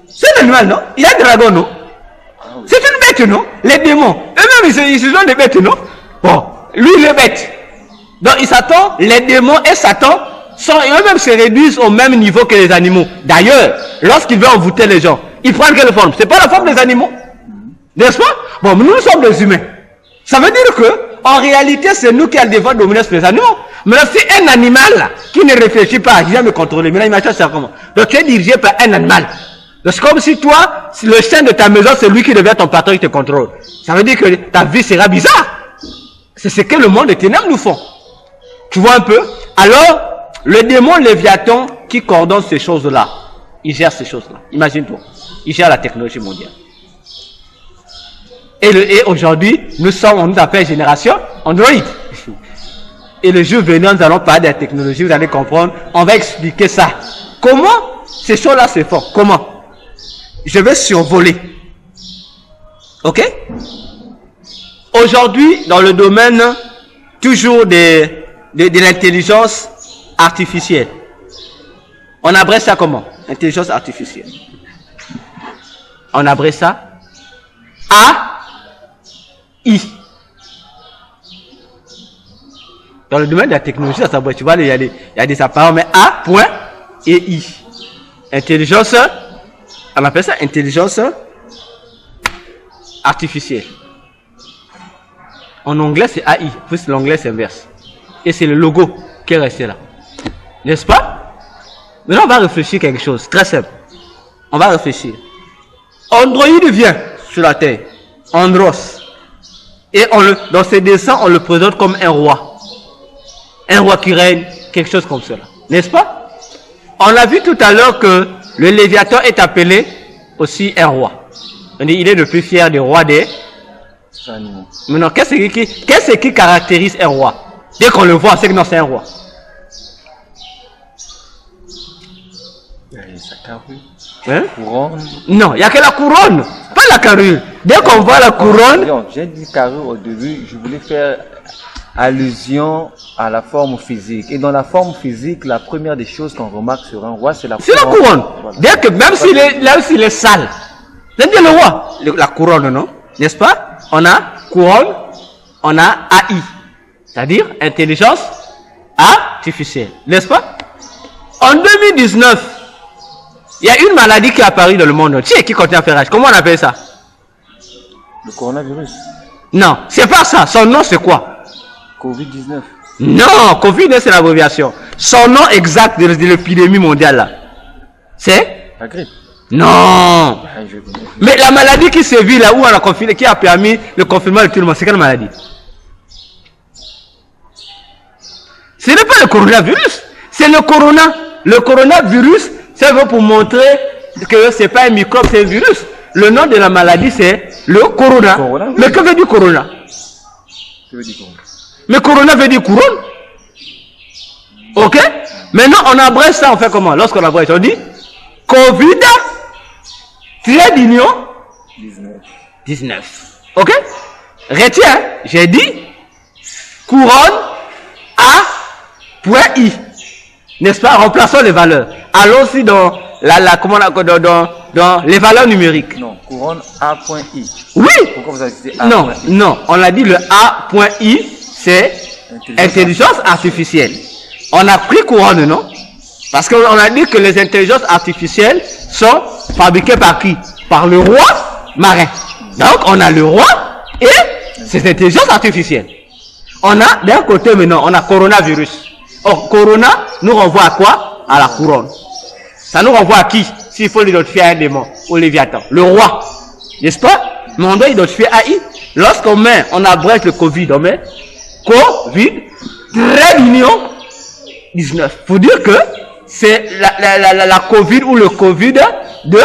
C'est un animal, non? Il y a un dragon, non? C'est une bête, non? Les démons, eux-mêmes, ils sont des bêtes, non? Bon, lui, il est bête. Donc, Satan, les démons et Satan, eux-mêmes se réduisent au même niveau que les animaux. D'ailleurs, lorsqu'ils veulent envoûter les gens, ils prennent quelle forme? C'est pas la forme des animaux. N'est-ce pas? Bon, nous sommes des humains. Ça veut dire que, en réalité, c'est nous qui allons devoir dominer sur les animaux. Mais c'est un animal qui ne réfléchit pas, qui vient me contrôler. Maintenant, imagine ça comment? Donc, tu es dirigé par un animal. C'est comme si toi, le chien de ta maison, c'est lui qui devient ton patron, qui te contrôle. Ça veut dire que ta vie sera bizarre. C'est ce que le monde des ténèbres nous font. Tu vois un peu? Alors, le démon Léviathan qui coordonne ces choses-là, il gère ces choses-là. Imagine-toi. Il gère la technologie mondiale. Et aujourd'hui, on nous appelle génération Android. Et le jour venant, nous allons parler de la technologie, vous allez comprendre. On va expliquer ça. Comment ces choses-là se font? Comment? Je vais survoler. Ok? Aujourd'hui, dans le domaine toujours de l'intelligence artificielle, on abrège ça comment? Intelligence artificielle. On abrège ça AI. Dans le domaine de la technologie, ça s'abrège. Tu vois, il y a des appareils, mais A, point et I. Intelligence, on appelle ça intelligence artificielle. En anglais, c'est AI. Plus l'anglais, c'est inverse. Et c'est le logo qui est resté là. N'est-ce pas? Maintenant, on va réfléchir quelque chose. Très simple. On va réfléchir. Android vient sur la terre. Andros. Et dans ses dessins, on le présente comme un roi. Un roi qui règne. Quelque chose comme cela. N'est-ce pas? On a vu tout à l'heure que le Léviathan est appelé aussi un roi. On dit, il est le plus fier des rois des animaux. Maintenant, qu'est-ce qui caractérise un roi? Dès qu'on le voit, on sait que non, c'est un roi. Sa carrure. Hein? Couronne. Non, il n'y a que la couronne, pas la carrure. Dès qu'on voit la couronne... J'ai dit carrure au début, je voulais faire allusion à la forme physique. Et dans la forme physique, la première des choses qu'on remarque sur un roi, c'est la couronne. C'est la couronne. Voilà. Dès que même s'il est sale, c'est-à-dire le roi, la couronne, non? N'est-ce pas? On a couronne, on a AI, c'est-à-dire intelligence artificielle, n'est-ce pas? En 2019, il y a une maladie qui est apparue dans le monde entier qui continue à faire rage. Comment on appelle ça? Le coronavirus. Non, c'est pas ça. Son nom, c'est quoi? Covid-19. Non, Covid, c'est l'abréviation. Son nom exact de l'épidémie mondiale, là, c'est? La grippe. Non. Mais la maladie qui se vit là où on a confiné, qui a permis le confinement de tout le monde, c'est quelle maladie? Ce n'est pas le coronavirus, c'est le corona. Le coronavirus, c'est pour montrer que ce n'est pas un microbe, c'est un virus. Le nom de la maladie, c'est le corona. Mais que veut dire corona? Que veut dire corona? Mais corona veut dire couronne. Ok? Maintenant, on abrège ça, on fait comment? Lorsqu'on abrège, on dit Covid, trait d'union 19. Ok? Retiens, j'ai dit couronne A.I. N'est-ce pas? Remplaçons les valeurs. Allons-y dans dans les valeurs numériques. Non, couronne A.I. Oui. Pourquoi vous avez dit A.I? Non, on a dit le A.I, c'est intelligence artificielle. On a pris couronne, non? Parce qu'on a dit que les intelligences artificielles sont fabriquées par qui? Par le roi marin. Donc, on a le roi et ses intelligences artificielles. On a, d'un côté maintenant, on a coronavirus. Or, corona nous renvoie à quoi? À la couronne. Ça nous renvoie à qui? S'il faut l'identifier à un démon, au Léviathan. Le roi. N'est-ce pas? Mais on doit identifier AI. Lorsqu'on abrège le Covid, on met Covid, trait d'union 19. Faut dire que c'est la Covid ou le Covid de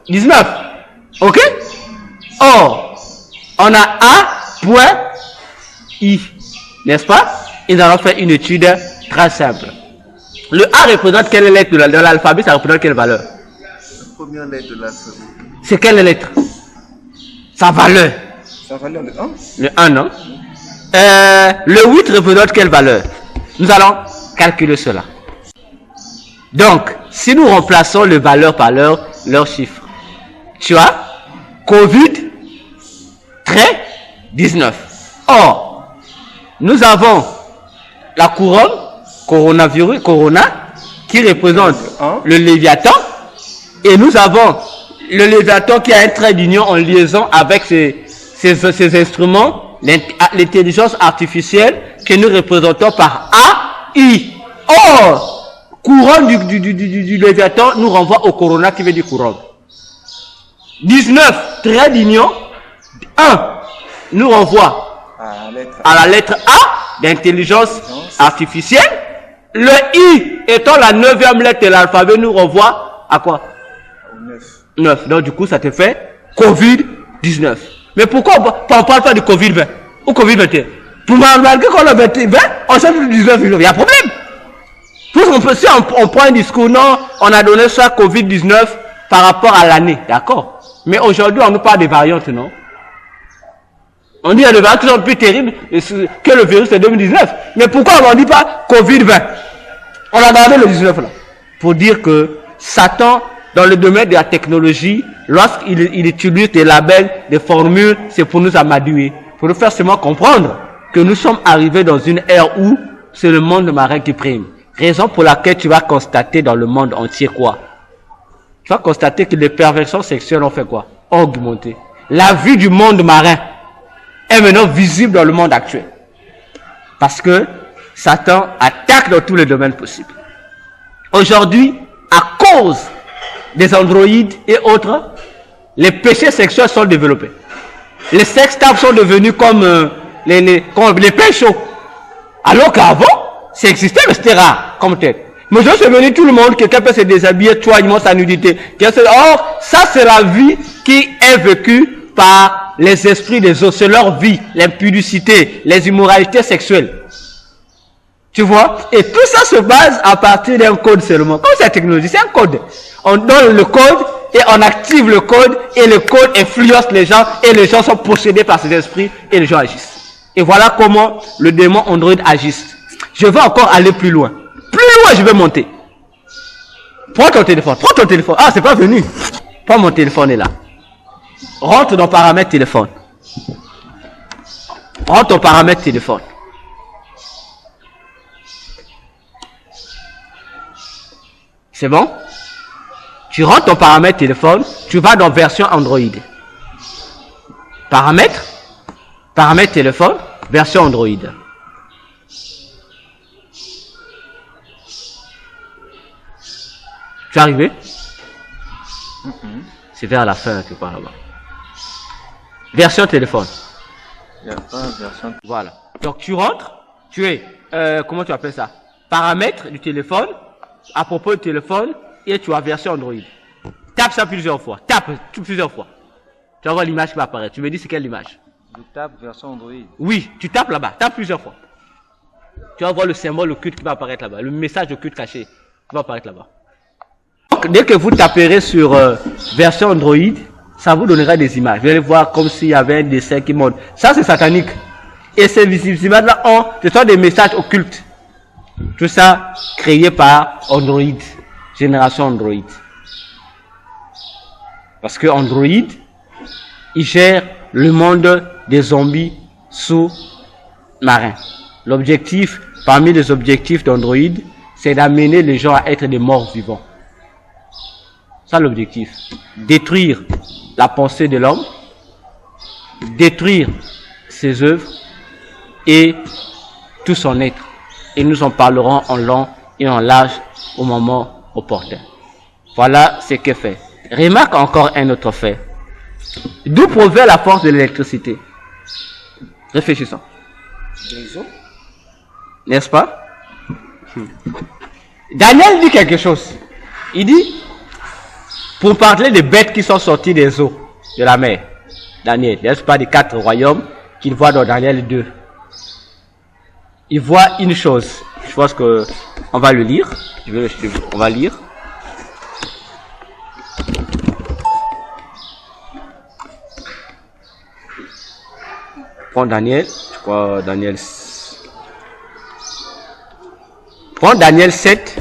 19. Ok? Or, on a A.I. N'est-ce pas? Et nous allons faire une étude très simple. Le A représente quelle lettre de l'alphabet? Ça représente quelle valeur? La première lettre de l'alphabet. C'est quelle lettre? Sa valeur. Sa valeur, le 1? Le 1, non? Le 8 représente quelle valeur? Nous allons calculer cela. Donc, si nous remplaçons les valeurs par leurs chiffres, tu as Covid, trait 19. Or, nous avons la couronne, coronavirus, corona, qui représente le Léviathan, et nous avons le Léviathan qui a un trait d'union en liaison avec ces instruments, l'intelligence artificielle que nous représentons par AI. Or, couronne du Léviathan nous renvoie au corona qui veut dire couronne. 19, trait d'union. 1 nous renvoie à la lettre A d'intelligence artificielle. Le I étant la 9e lettre de l'alphabet nous renvoie à quoi? 9. Donc du coup ça te fait Covid-19. Mais pourquoi on ne parle pas de Covid-20 ou Covid-21? Pour malgré qu'on a 20, on sait plus 19, il y a problème. Si on prend un discours, non, on a donné ça Covid-19 par rapport à l'année, d'accord. Mais aujourd'hui on nous parle des variantes, non? On dit qu'il y a des variantes qui sont plus terribles que le virus de 2019. Mais pourquoi on ne dit pas Covid-20? On a gardé le 19 là. Pour dire que Satan, dans le domaine de la technologie, lorsqu'il utilise des labels, des formules, c'est pour nous amadouer. Pour nous faire seulement comprendre que nous sommes arrivés dans une ère où c'est le monde marin qui prime. Raison pour laquelle tu vas constater dans le monde entier quoi? Tu vas constater que les perversions sexuelles ont fait quoi? Augmenter. La vie du monde marin est maintenant visible dans le monde actuel. Parce que Satan attaque dans tous les domaines possibles. Aujourd'hui, à cause des androïdes et autres, les péchés sexuels sont développés. Les sextapes sont devenus comme les péchos. Alors qu'avant, ça existait, mais c'était rare, comme tel. Mais je suis venu tout le monde, quelqu'un peut se déshabiller, toi, il montre sa nudité. Or, ça c'est la vie qui est vécue par les esprits des eaux. C'est leur vie, l'impudicité, les immoralités sexuelles. Tu vois? Et tout ça se base à partir d'un code seulement. Comme c'est la technologie, c'est un code. On donne le code et on active le code et le code influence les gens et les gens sont possédés par ces esprits et les gens agissent. Et voilà comment le démon Android agisse. Je vais encore aller plus loin. Plus loin, je vais monter. Prends ton téléphone. Prends ton téléphone. Ah, c'est pas venu. Prends mon téléphone est là. Rentre dans paramètres téléphone. Rentre ton paramètre téléphone. C'est bon? Tu rentres ton paramètre téléphone, tu vas dans version Android. Paramètres téléphone, version Android. Tu es arrivé? C'est vers la fin quelque part là-bas. Version téléphone. Il n'y a pas version. Voilà. Donc tu rentres, tu es, comment tu appelles ça? Paramètres du téléphone, à propos du téléphone, et tu as version Android. Tape ça plusieurs fois. Tape plusieurs fois. Tu vas voir l'image qui va apparaître. Tu me dis c'est quelle image? Je tape version Android. Oui, tu tapes là-bas. Tape plusieurs fois. Tu vas voir le symbole occulte qui va apparaître là-bas. Le message occulte caché qui va apparaître là-bas. Donc, dès que vous taperez sur version Android, ça vous donnera des images. Vous allez voir comme s'il y avait un dessin qui monte. Ça, c'est satanique. Et ces images-là, ce sont des messages occultes. Tout ça créé par Android. Génération Android. Parce que Android, il gère le monde des zombies sous-marins. L'objectif, parmi les objectifs d'Android, c'est d'amener les gens à être des morts vivants. Ça l'objectif. Détruire la pensée de l'homme, détruire ses œuvres et tout son être. Et nous en parlerons en long et en large au moment opportun. Voilà ce que fait. Remarque encore un autre fait. D'où provient la force de l'électricité? Réfléchissons. N'est-ce pas? Daniel dit quelque chose. Il dit, pour parler des bêtes qui sont sorties des eaux de la mer. Daniel, n'est-ce pas, des 4 royaumes qu'il voit dans Daniel 2. Il voit une chose. Je pense que on va le lire. On va lire. Prends Daniel, je crois Daniel. Prends Daniel 7,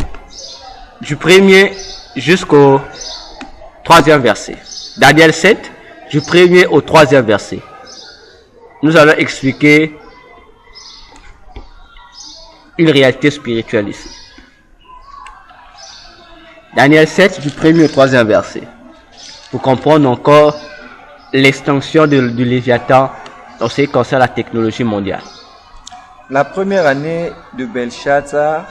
du premier jusqu'au 3e verset. Daniel 7, du premier au 3e verset. Nous allons expliquer une réalité spirituelle ici. Daniel 7, du premier au 3e verset. Pour comprendre encore l'extension du Léviathan en ce qui concerne la technologie mondiale. La première année de Belshazzar,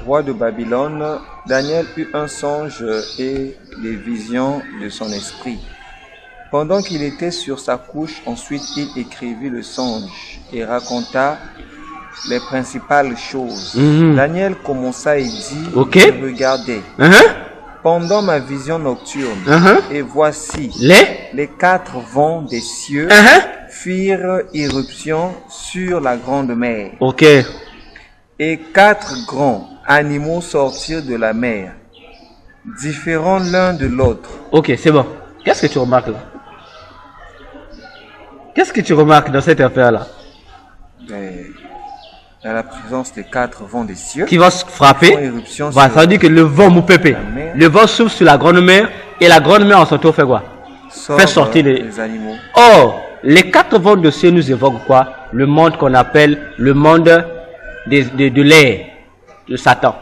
roi de Babylone, Daniel eut un songe et des visions de son esprit. Pendant qu'il était sur sa couche, ensuite il écrivit le songe et raconta les principales choses. Daniel commença et dit, je regardais pendant ma vision nocturne, et voici les 4 vents des cieux firent irruption sur la grande mer. Et 4 grands animaux sortirent de la mer, différents l'un de l'autre. Ok, c'est bon. Qu'est-ce que tu remarques là? Qu'est-ce que tu remarques dans cette affaire-là? Il y a la présence des 4 vents des cieux qui vont frapper. Ça veut dire que le vent moupépé. Le vent souffle sur la grande mer et la grande mer en son tour fait quoi? Fait sortir les animaux. Or, les 4 vents de cieux nous évoquent quoi? Le monde qu'on appelle le monde de l'air, de Satan,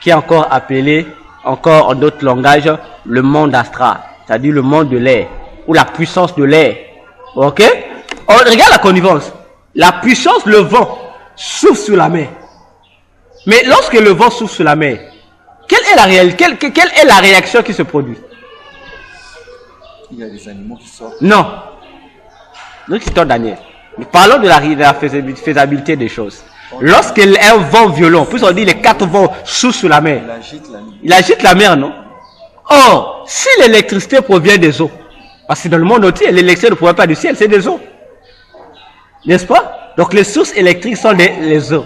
qui est encore appelé, encore en d'autres langages, le monde astral, c'est-à-dire le monde de l'air, ou la puissance de l'air. Ok? On regarde la connivence. La puissance, le vent, souffle sur la mer. Mais lorsque le vent souffle sur la mer, quelle est la réaction qui se produit? Il y a des animaux qui sortent. Non. Nous citons Daniel. Nous parlons de la faisabilité des choses. Lorsque un vent violent, plus on dit les 4 vents soufflent sur la mer. Il agite la mer, non? Or, si l'électricité provient des eaux, parce que dans le monde entier, l'électricité ne provient pas du ciel, c'est des eaux. N'est-ce pas? Donc les sources électriques sont les eaux.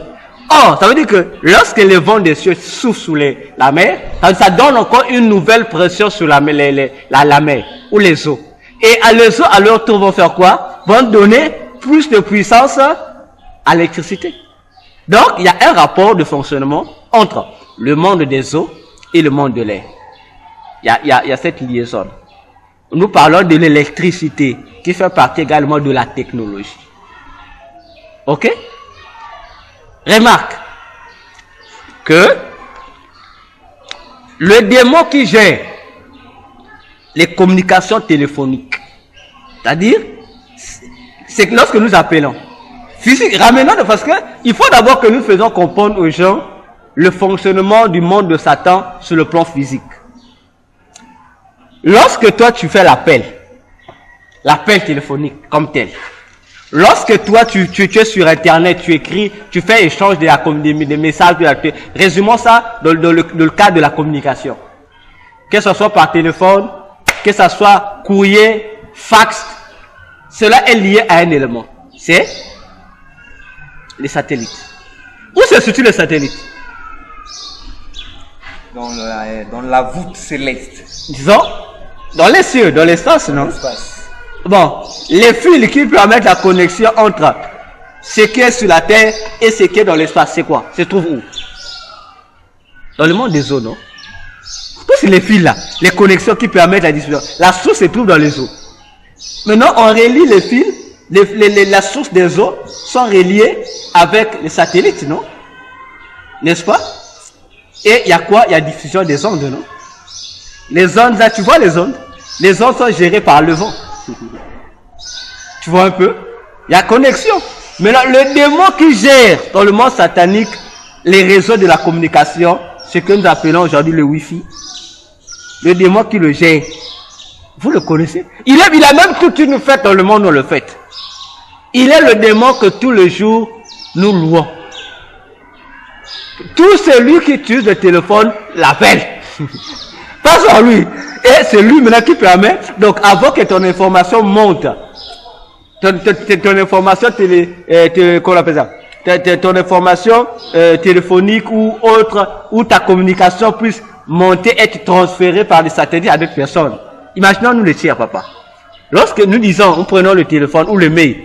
Or, ça veut dire que lorsque les vents des cieux soufflent sur la mer, ça donne encore une nouvelle pression sur la mer ou les eaux. Et les eaux, à leur tour, vont faire quoi? Vont donner plus de puissance à l'électricité. Donc, il y a un rapport de fonctionnement entre le monde des eaux et le monde de l'air. Il y a cette liaison. Nous parlons de l'électricité qui fait partie également de la technologie. Ok? Remarque que le démon qui gère les communications téléphoniques, c'est-à-dire, c'est que lorsque nous appelons, physique, ramenons, parce que il faut d'abord que nous faisons comprendre aux gens le fonctionnement du monde de Satan sur le plan physique. Lorsque toi tu fais l'appel téléphonique comme tel, lorsque toi tu es sur internet, tu écris, tu fais échange des messages, résumons ça dans le cadre de la communication. Que ce soit par téléphone, que ce soit courrier, fax, cela est lié à un élément. C'est les satellites. Où se situent les satellites? Dans la voûte céleste. Disons, dans les cieux, dans l'espace, non? Bon, les fils qui permettent la connexion entre ce qui est sur la terre et ce qui est dans l'espace, c'est quoi? Se trouve où? Dans le monde des eaux, non? Tous les fils là, les connexions qui permettent la distribution. La source se trouve dans les eaux. Maintenant, on relie les fils, la source des eaux sont reliées avec les satellites, non? N'est-ce pas? Et il y a quoi? Il y a diffusion des ondes, non? Les ondes, là, tu vois les ondes? Les ondes sont gérées par le vent. Tu vois un peu? Il y a connexion. Maintenant, le démon qui gère dans le monde satanique les réseaux de la communication, ce que nous appelons aujourd'hui le Wi-Fi, le démon qui le gère, vous le connaissez? Il a même toute une fête dans le monde, on le fête. Il est le démon que tous les jours nous louons. Tout celui qui utilise le téléphone l'appelle. Pas sur lui. Et c'est lui maintenant qui permet. Donc avant que ton information monte, ton information qu'on appelle ça, ton information téléphonique ou autre, où ta communication puisse monter, être transférée par les satellites à d'autres personnes. Imaginons nous le tiers, papa. Lorsque nous disons, nous prenons le téléphone ou le mail,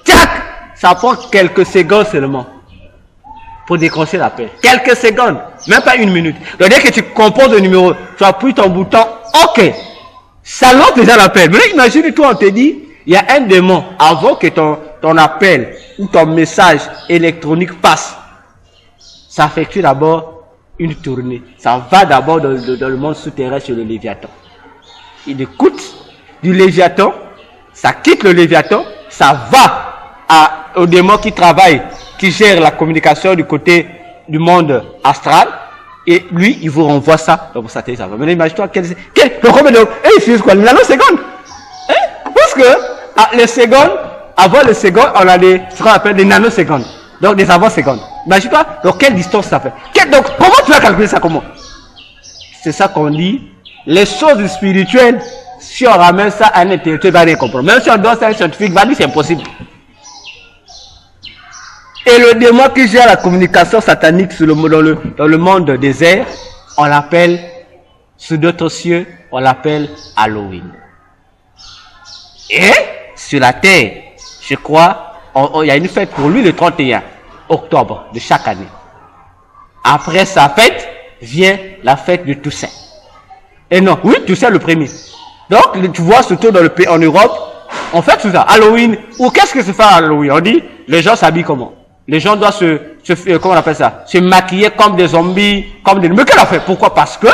tac, ça prend quelques secondes seulement pour décrocher l'appel. Quelques secondes, même pas une minute. Donc dès que tu composes le numéro, tu appuies ton bouton, OK. Ça lance déjà l'appel. Mais imagine-toi, on te dit, il y a un démon, avant que ton appel ou ton message électronique passe, ça effectue d'abord une tournée. Ça va d'abord dans le monde souterrain sur le Léviathan. Il écoute du Léviathan, ça quitte le Léviathan, ça va au démon qui travaille, qui gère la communication du côté du monde astral, et lui, il vous renvoie ça dans vos satellites. Maintenant, imagine-toi, le combien de... il utilise quoi? Une nanoseconde. Hein? que les secondes, avant les secondes, on a ce qu'on appelle des nanosecondes. Donc des avant-secondes. Imagine-toi, donc quelle distance ça fait. Donc comment tu vas calculer ça comment? C'est ça qu'on dit. Les choses spirituelles, si on ramène ça à un intellectuel, il va rien comprendre. Même si on donne ça à un scientifique, il va dire c'est impossible. Et le démon qui gère la communication satanique dans le monde des airs, on l'appelle, sous d'autres cieux, on l'appelle Halloween. Et sur la terre, je crois, il y a une fête pour lui le 31 octobre de chaque année. Après sa fête, vient la fête de Toussaint. Et non, oui, Toussaint le premier. Donc, tu vois, surtout dans le pays, en Europe, on fait tout ça. Halloween, ou qu'est-ce que c'est faire Halloween? On dit, les gens s'habillent comment? Les gens doivent comment on appelle ça? Se maquiller comme des zombies, comme des... Mais qu'elle a fait? Pourquoi? Parce que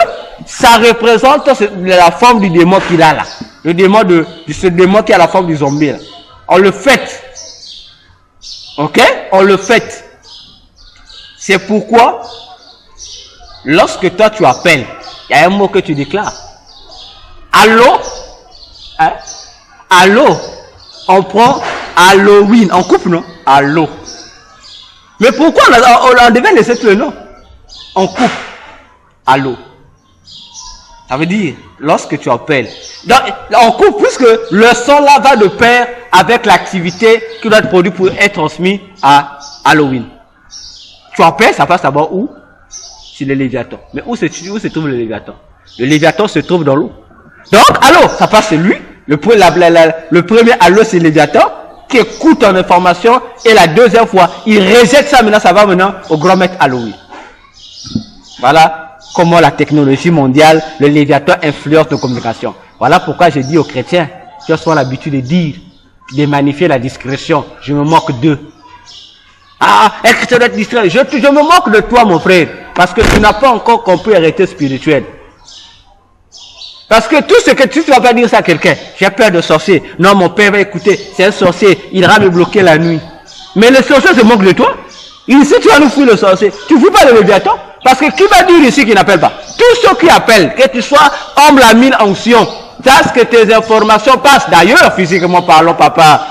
ça représente la forme du démon qu'il a là. Le démon de ce démon qui a la forme du zombie là. On le fête. Ok? On le fête. C'est pourquoi, lorsque toi tu appelles, il y a un mot que tu déclares. Allô? Hein? Allô? On prend Halloween. On coupe, non? Allô? Mais pourquoi on devait laisser tout le nom? On coupe. Allô? Ça veut dire, lorsque tu appelles. Donc, on coupe puisque le son là va de pair avec l'activité qui doit être produite pour être transmise à Halloween. Tu appelles, ça passe d'abord où? Sur le Léviathan. Mais où se trouve le Léviathan? Le Léviathan se trouve dans l'eau. Donc, allô, ça passe c'est lui. Le premier allô, c'est le Léviathan qui écoute ton information. Et la deuxième fois, il rejette ça. Maintenant, ça va maintenant au grand maître Halloween. Voilà comment la technologie mondiale, le Léviathan influence nos communications. Voilà pourquoi je dis aux chrétiens qui ont l'habitude de dire, de magnifier la discrétion. Je me moque d'eux. Ah, un chrétien doit être distrait. Je me moque de toi, mon frère. Parce que tu n'as pas encore compris l'arrêté spirituel. Parce que tout ce que tu ne vas pas dire ça à quelqu'un. J'ai peur de sorcier. Non, mon père va écouter. C'est un sorcier. Il va me bloquer la nuit. Mais le sorcier se moque de toi. Ici, tu vas nous fouiller le sorcier. Tu ne fous pas le Léviathan. Parce que qui va dire ici qu'il n'appelle pas? Tous ceux qui appellent, que tu sois homme la mine onction, sache que tes informations passent. D'ailleurs, physiquement parlant, papa,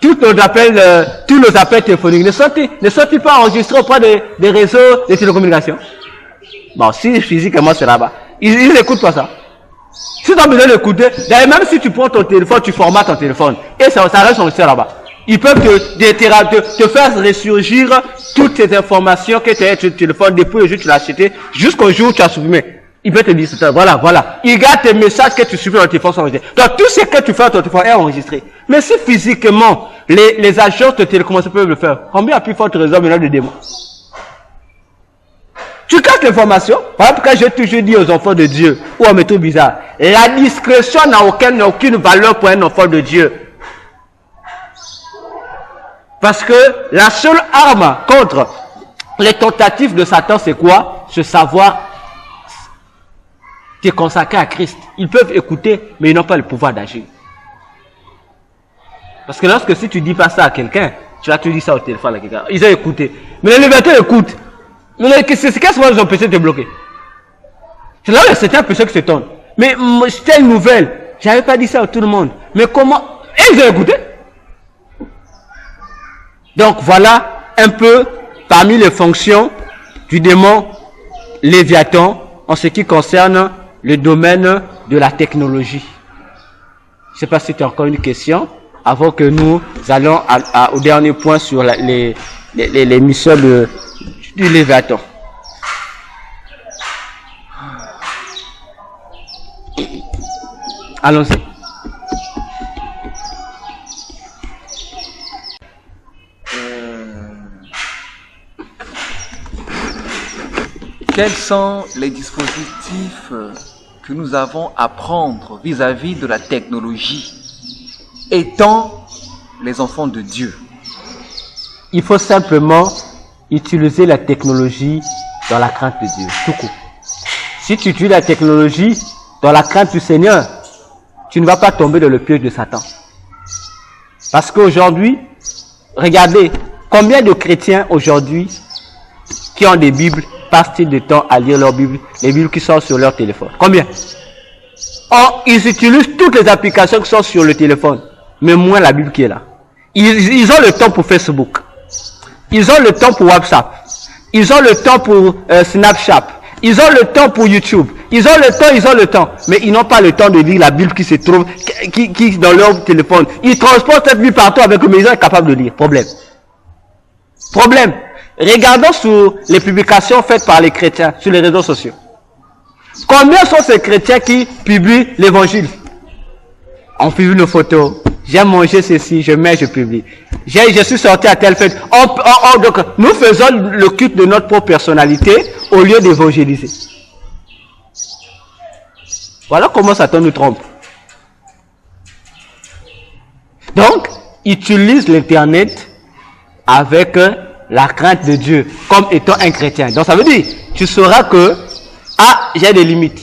tous nos appels téléphoniques ne sont-ils pas enregistrés auprès des réseaux de télécommunications? Bon, si physiquement c'est là-bas, ils n'écoutent pas ça. Si tu as besoin d'écouter, d'ailleurs, même si tu prends ton téléphone, tu formates ton téléphone, et ça reste enregistré là-bas. Ils peuvent te faire ressurgir toutes ces informations que tu as sur ton téléphone depuis le jour où tu l'as acheté jusqu'au jour où tu as supprimé. Ils peuvent te dire ça. Voilà. Ils gardent tes messages que tu supprimes dans ton téléphone sont enregistrés. Donc tout ce que tu fais dans ton téléphone est enregistré. Mais si physiquement, les agences de télécommunications peuvent le faire, combien a plus forte raison maintenant de démons? Tu casses l'information. Voilà pourquoi j'ai toujours dit aux enfants de Dieu, ou à méthode bizarre, la discrétion n'a aucune valeur pour un enfant de Dieu. Parce que la seule arme contre les tentatives de Satan, c'est quoi? Se savoir te consacrer à Christ. Ils peuvent écouter, mais ils n'ont pas le pouvoir d'agir. Parce que lorsque si tu dis pas ça à quelqu'un, tu vas te dire ça au téléphone à quelqu'un. Ils ont écouté. Mais les Léviathans écoutent. Mais qu'est-ce qu'ils ont empêché de te bloquer? C'est là où certains péchés qui se tournent. Mais c'était une nouvelle. J'avais pas dit ça à tout le monde. Mais comment? Et ils ont écouté. Donc voilà un peu parmi les fonctions du démon Léviathan en ce qui concerne le domaine de la technologie. Je ne sais pas si tu as encore une question avant que nous allons au dernier point sur les missions du Léviathan. Allons-y. Quels sont les dispositifs que nous avons à prendre vis-à-vis de la technologie étant les enfants de Dieu? Il faut simplement utiliser la technologie dans la crainte de Dieu, tout court. Si tu utilises la technologie dans la crainte du Seigneur, tu ne vas pas tomber dans le piège de Satan. Parce qu'aujourd'hui, regardez, combien de chrétiens aujourd'hui qui ont des Bibles passent-ils de temps à lire leur Bible, les Bibles qui sont sur leur téléphone? Combien? Ils utilisent toutes les applications qui sont sur le téléphone, mais moins la Bible qui est là. Ils ont le temps pour Facebook. Ils ont le temps pour WhatsApp. Ils ont le temps pour Snapchat. Ils ont le temps pour YouTube. Ils ont le temps. Mais ils n'ont pas le temps de lire la Bible qui se trouve, qui dans leur téléphone. Ils transportent cette Bible partout avec eux, mais ils sont incapables de lire. Problème. Regardons sur les publications faites par les chrétiens sur les réseaux sociaux. Combien sont ces chrétiens qui publient l'évangile? On publie nos photos. J'ai mangé ceci, je publie. Je suis sorti à telle fête. Donc, nous faisons le culte de notre propre personnalité au lieu d'évangéliser. Voilà comment Satan nous trompe. Donc, utilise l'internet avec la crainte de Dieu comme étant un chrétien. Donc ça veut dire, tu sauras que j'ai des limites.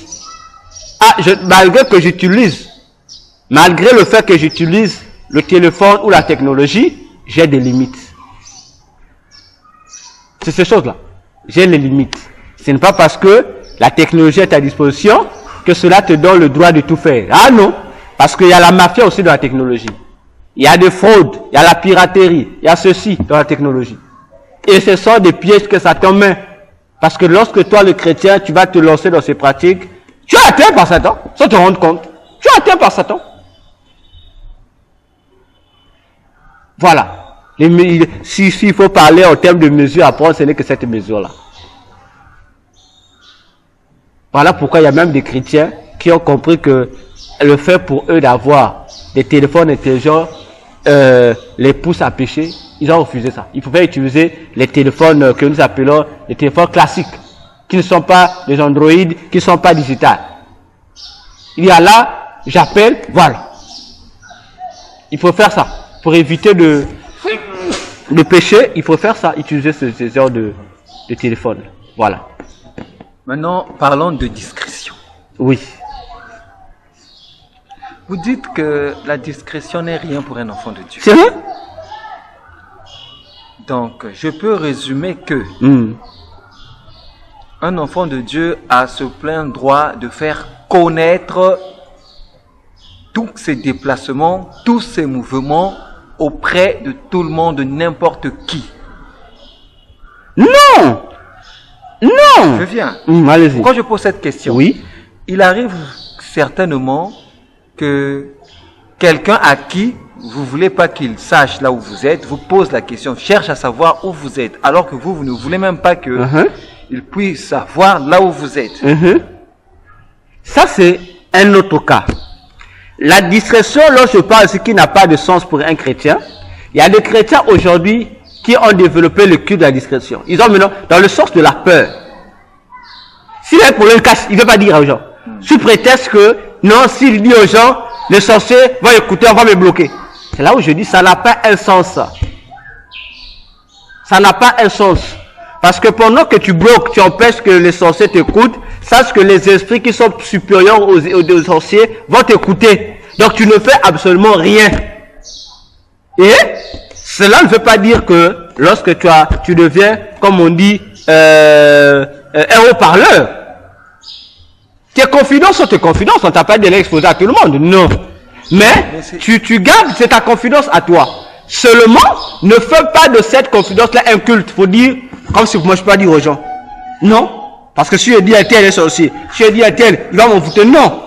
Malgré le fait que j'utilise le téléphone ou la technologie, j'ai des limites. C'est ces choses-là. J'ai les limites. Ce n'est pas parce que la technologie est à disposition que cela te donne le droit de tout faire. Ah non, parce qu'il y a la mafia aussi dans la technologie. Il y a des fraudes, il y a la piraterie, il y a ceci dans la technologie. Et ce sont des pièges que Satan met. Parce que lorsque toi, le chrétien, tu vas te lancer dans ces pratiques, tu es atteint par Satan, sans te rendre compte. Tu es atteint par Satan. Voilà. S'il faut parler en termes de mesures à prendre, ce n'est que cette mesure-là. Voilà pourquoi il y a même des chrétiens qui ont compris que le fait pour eux d'avoir des téléphones intelligents les pousse à pécher. Ils ont refusé ça. Ils pouvaient utiliser les téléphones que nous appelons les téléphones classiques, qui ne sont pas des Android, qui ne sont pas digitales. Il y a là, j'appelle, voilà. Il faut faire ça. Pour éviter de pécher, il faut faire ça, utiliser ces heures de téléphone. Voilà. Maintenant, parlons de discrétion. Oui. Vous dites que la discrétion n'est rien pour un enfant de Dieu. C'est vrai? Donc, je peux résumer que un enfant de Dieu a ce plein droit de faire connaître tous ses déplacements, tous ses mouvements auprès de tout le monde, de n'importe qui. Non! Non! Je viens. Allez-y. Pourquoi je pose cette question? Oui. Il arrive certainement que quelqu'un à qui vous voulez pas qu'il sache là où vous êtes, vous pose la question, cherche à savoir où vous êtes, alors que vous ne voulez même pas que il puisse savoir là où vous êtes. Ça, c'est un autre cas. La discrétion, lorsque je parle ici, qui n'a pas de sens pour un chrétien, il y a des chrétiens aujourd'hui qui ont développé le culte de la discrétion. Ils ont maintenant, dans le sens de la peur. S'il a un problème, cache, il ne veut pas dire aux gens. Sous prétexte que, non, s'il dit aux gens, le sorcier va écouter, on va me bloquer. C'est là où je dis, ça n'a pas un sens. Ça n'a pas un sens. Parce que pendant que tu bloques, tu empêches que les sorciers t'écoutent, sache que les esprits qui sont supérieurs aux sorciers vont t'écouter. Donc tu ne fais absolument rien. Et cela ne veut pas dire que lorsque tu deviens, comme on dit, un haut-parleur, tes confidences sont tes confidences, on ne t'a pas de l'exposer à tout le monde, non. Mais tu gardes, c'est ta confidence à toi. Seulement, ne fais pas de cette confidence-là un culte. Faut dire, comme si moi je peux pas dire aux gens. Non. Parce que si je dis à tel est sorcier, si je dis à tel, il va m'envoûter. Non.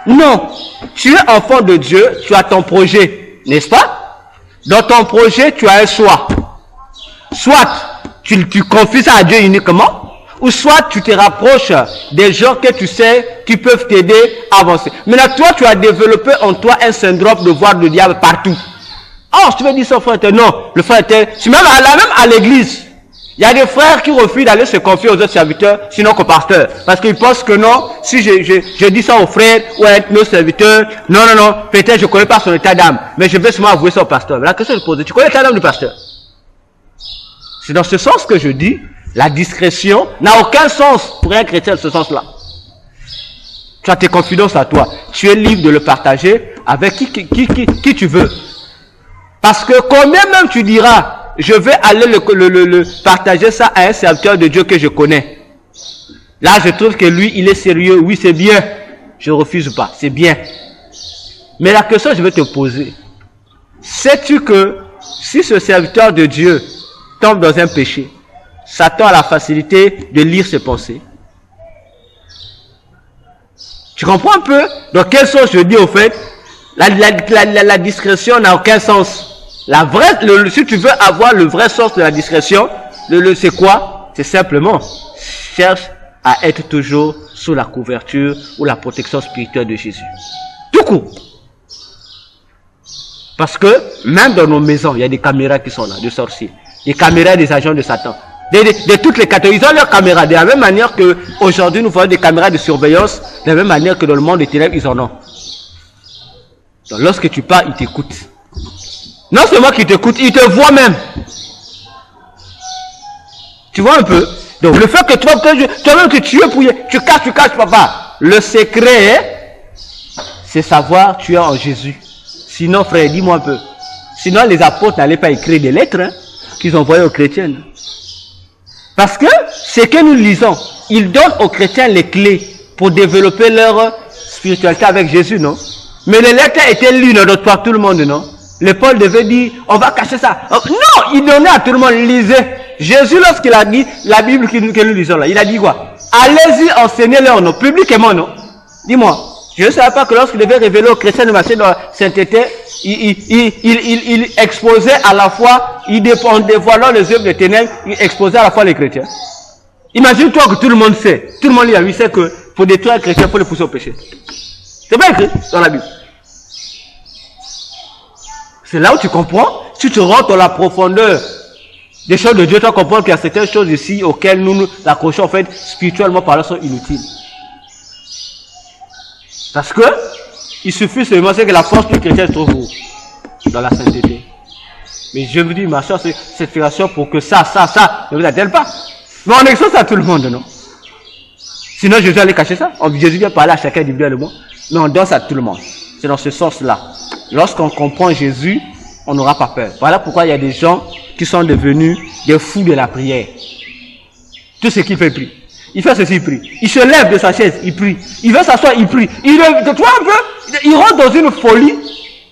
Non. Tu es enfant de Dieu, tu as ton projet, n'est-ce pas? Dans ton projet, tu as un choix. Soit tu confies ça à Dieu uniquement, ou soit tu te rapproches des gens que tu sais qui peuvent t'aider à avancer. Maintenant, toi, tu as développé en toi un syndrome de voir le diable partout. Oh, tu veux dire ça, frère tel? Non, le frère tel. Même à l'église, il y a des frères qui refusent d'aller se confier aux autres serviteurs, sinon qu'au pasteur. Parce qu'ils pensent que non, si je dis ça aux frères ou à nos serviteurs, non, peut-être je ne connais pas son état d'âme, mais je vais seulement avouer ça au pasteur. La question est posée, tu connais l'état d'âme du pasteur? C'est dans ce sens que je dis, la discrétion n'a aucun sens pour un chrétien de ce sens-là. Tu as tes confidences à toi. Tu es libre de le partager avec qui tu veux. Parce que combien même tu diras, je vais aller le partager ça à un serviteur de Dieu que je connais. Là, je trouve que lui, il est sérieux. Oui, c'est bien. Je refuse pas. C'est bien. Mais la question que je vais te poser, sais-tu que si ce serviteur de Dieu tombe dans un péché, Satan a la facilité de lire ses pensées? Tu comprends un peu dans quel sens je dis au fait? La discrétion n'a aucun sens. Si tu veux avoir le vrai sens de la discrétion, c'est quoi? C'est simplement, cherche à être toujours sous la couverture ou la protection spirituelle de Jésus. Tout court. Parce que même dans nos maisons, il y a des caméras qui sont là, de sorciers. Des caméras des agents de Satan. De toutes les catégories. Ils ont leurs caméras. De la même manière qu'aujourd'hui, nous voyons des caméras de surveillance. De la même manière que dans le monde des ténèbres, ils en ont. Donc, lorsque tu parles, ils t'écoutent. Non seulement qu'ils t'écoutent, ils te voient même. Tu vois un peu? Donc, le fait que toi-même que tu es pouillé, tu caches, papa. Le secret, c'est savoir tu es en Jésus. Sinon, frère, dis-moi un peu. Sinon, les apôtres n'allaient pas écrire des lettres qu'ils envoyaient aux chrétiens. Parce que ce que nous lisons, ils donnent aux chrétiens les clés pour développer leur spiritualité avec Jésus, non? Mais les lettres étaient lues par tout le monde, non? Le Paul devait dire, on va cacher ça. Non, il donnait à tout le monde, lisez. Jésus, lorsqu'il a dit la Bible que nous lisons là, il a dit quoi? Allez-y, enseignez-leur, non? Publiquement, non? Dis-moi. Je ne savais pas que lorsqu'il devait révéler aux chrétiens de Macédoine dans sainteté, il exposait à la fois, en dévoilant les œuvres des ténèbres, il exposait à la fois les chrétiens. Imagine-toi que tout le monde sait, tout le monde sait que pour détruire un chrétien, il faut le pousser au péché. C'est pas écrit dans la Bible. C'est là où tu comprends, si tu rentres dans la profondeur des choses de Dieu, tu vas comprendre qu'il y a certaines choses ici auxquelles nous nous accrochons, en fait, spirituellement parlant, sont inutiles. Parce que, il suffit seulement que la force du chrétien se trouve dans la sainteté. Mais je vous dis, ma soeur, c'est cette figuration pour que ça, ne vous attelle pas. Mais on exauce à tout le monde, non? Sinon, Jésus allait cacher ça. Jésus vient parler à chacun du bien et du bon. Mais on danse à tout le monde. C'est dans ce sens-là. Lorsqu'on comprend Jésus, on n'aura pas peur. Voilà pourquoi il y a des gens qui sont devenus des fous de la prière. Tout ce qu'il fait, il prie. Il fait ceci, il prie. Il se lève de sa chaise, il prie. Il veut s'asseoir, il prie. Tu vois un peu, il rentre dans une folie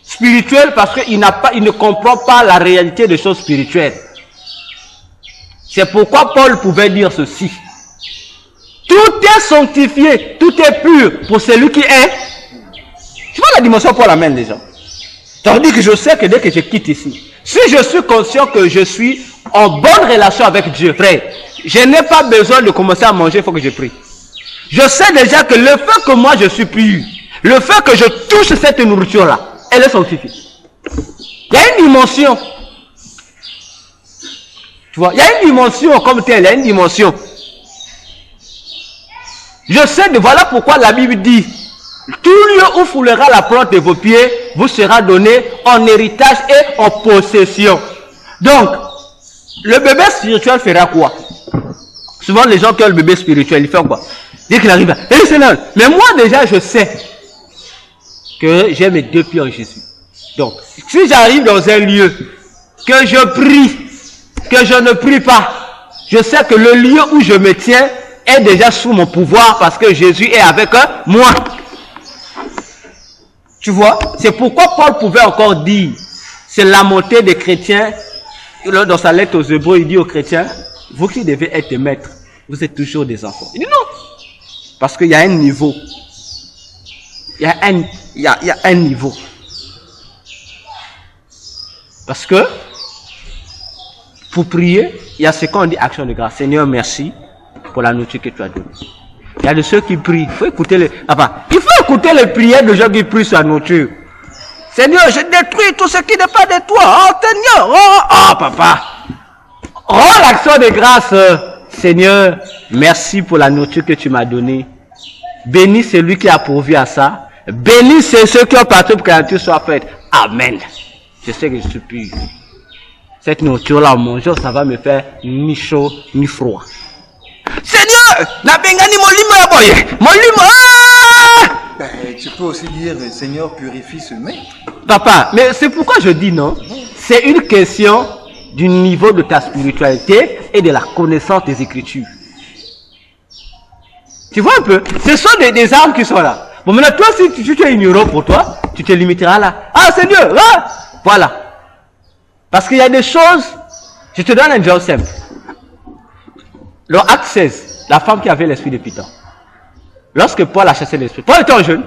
spirituelle parce qu'il ne comprend pas la réalité des choses spirituelles. C'est pourquoi Paul pouvait dire ceci. Tout est sanctifié, tout est pur pour celui qui est. Tu vois la dimension Paul amène les gens. Tandis que je sais que dès que je quitte ici, si je suis conscient que je suis en bonne relation avec Dieu, frère, je n'ai pas besoin de commencer à manger, il faut que je prie. Je sais déjà que le fait que moi je suis pur, le fait que je touche cette nourriture-là, elle est sanctifiée. Il y a une dimension. Tu vois, il y a une dimension comme telle, il y a une dimension. Je sais, voilà pourquoi la Bible dit, tout lieu où foulera la plante de vos pieds, vous sera donné en héritage et en possession. Donc, le bébé spirituel fera quoi? Souvent, les gens qui ont le bébé spirituel, ils font quoi? Dès qu'il arrive là, mais moi déjà, je sais que j'ai mes deux pieds en Jésus. Donc, si j'arrive dans un lieu, que je prie, que je ne prie pas, je sais que le lieu où je me tiens est déjà sous mon pouvoir parce que Jésus est avec moi. Tu vois, c'est pourquoi Paul pouvait encore dire, c'est la montée des chrétiens. Dans sa lettre aux Hébreux, il dit aux chrétiens, vous qui devez être des maîtres, vous êtes toujours des enfants. Il dit non, parce qu'il y a un niveau. Il y a un niveau. Parce que, pour prier, il y a ce qu'on dit action de grâce. Seigneur, merci pour la nourriture que tu as donnée. Il y a de ceux qui prient. Il faut écouter les prières de gens qui prient sur la nourriture. Seigneur, je détruis tout ce qui n'est pas de toi. Oh, Seigneur. Oh, papa. Rends l'action de grâce. Seigneur, merci pour la nourriture que tu m'as donnée. Bénis celui qui a pourvu à ça. Bénis ceux qui ont parti pour que la nourriture soit faite. Amen. Je sais que je suis pur. Cette nourriture-là, en mangeant, ça va me faire ni chaud, ni froid. Seigneur, n'abengani molimo ya boye. Molimo. Tu peux aussi dire, Seigneur, purifie ce maître. Papa, mais c'est pourquoi je dis non. C'est une question du niveau de ta spiritualité et de la connaissance des Écritures. Tu vois un peu? Ce sont des armes qui sont là. Bon, maintenant, toi, si tu es ignorant pour toi, tu te limiteras là. Ah, c'est Dieu, là. Voilà. Parce qu'il y a des choses, je te donne un exemple simple. Le acte 16, la femme qui avait l'esprit de Python. Lorsque Paul a chassé l'esprit, Paul était jeune.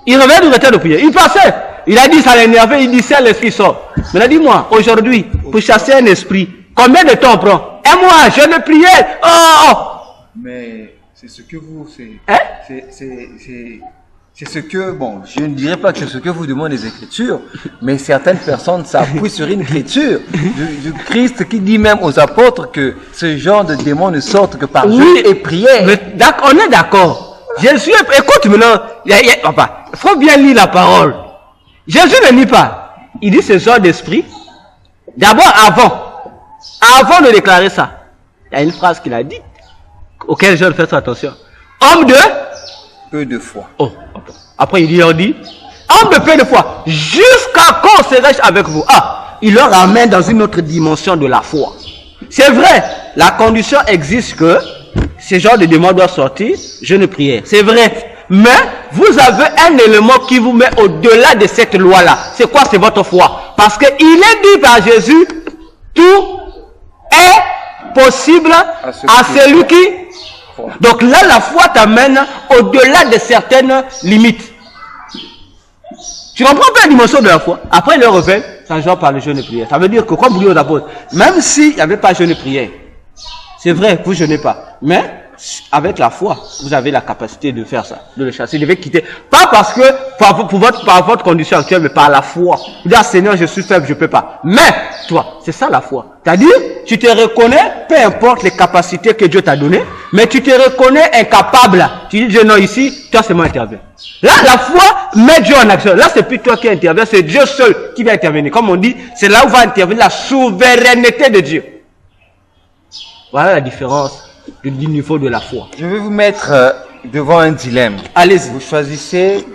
Il revient du retard de prière. Il passait. Il a dit, ça l'énervait. Il dit, c'est l'esprit sort. Mais il a dit, moi, aujourd'hui, pour chasser un esprit, combien de temps on prend? Un mois, je ne priais. Oh! Mais c'est ce que vous... Hein? C'est ce que... Bon, je ne dirais pas que c'est ce que vous demandez les Écritures, mais certaines personnes s'appuient sur une écriture du Christ qui dit même aux apôtres que ce genre de démons ne sortent que par jeûne et prière. Mais on est d'accord. Jésus, écoute maintenant, papa, il faut bien lire la parole. Jésus ne nie pas. Il dit ce genre d'esprit. D'abord, avant de déclarer ça, il y a une phrase qu'il a dit, auquel je vais faire attention. Homme de peu de foi. Oh, après il dit, homme de peu de foi, jusqu'à quand serai-je avec vous? Ah, il leur ramène dans une autre dimension de la foi. C'est vrai, la condition existe que ce genre de démons doit sortir, jeûne et prière. C'est vrai. Mais vous avez un élément qui vous met au-delà de cette loi-là. C'est quoi? C'est votre foi. Parce qu'il est dit par Jésus, tout est possible à celui qui... Donc là, la foi t'amène au-delà de certaines limites. Tu comprends pas la dimension de la foi? Après, il leur revient, sans genre par le jeûne et prière. Ça veut dire que, comme vous dites aux apôtres, même s'il n'y avait pas jeûne et prière, c'est vrai, vous ne jeûnez pas. Mais, avec la foi, vous avez la capacité de faire ça, de le chasser. Vous devez quitter. Pas parce que, par votre condition actuelle, mais par la foi. Vous dites, ah, Seigneur, je suis faible, je ne peux pas. Mais, toi, c'est ça la foi. C'est-à-dire, tu te reconnais, peu importe les capacités que Dieu t'a données, mais tu te reconnais incapable. Tu dis, Dieu, non, ici, toi seulement interviens. Là, la foi met Dieu en action. Là, c'est plus toi qui interviens, c'est Dieu seul qui va intervenir. Comme on dit, c'est là où va intervenir la souveraineté de Dieu. Voilà la différence du niveau de la foi. Je vais vous mettre devant un dilemme. Allez-y. Vous choisissez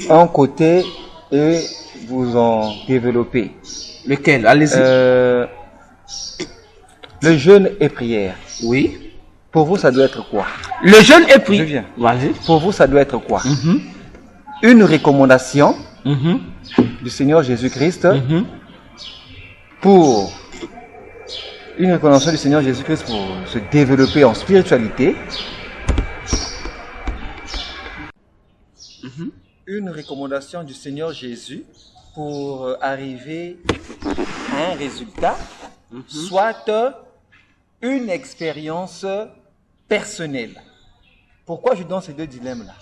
un côté et vous en développez. Lequel? Allez-y. Le jeûne et prière. Oui. Pour vous, ça doit être quoi? Le jeûne et prière. Je viens. Vas-y. Pour vous, ça doit être quoi? Une recommandation du Seigneur Jésus-Christ pour... Une recommandation du Seigneur Jésus-Christ pour se développer en spiritualité. Une recommandation du Seigneur Jésus pour arriver à un résultat, soit une expérience personnelle. Pourquoi je donne ces deux dilemmes-là?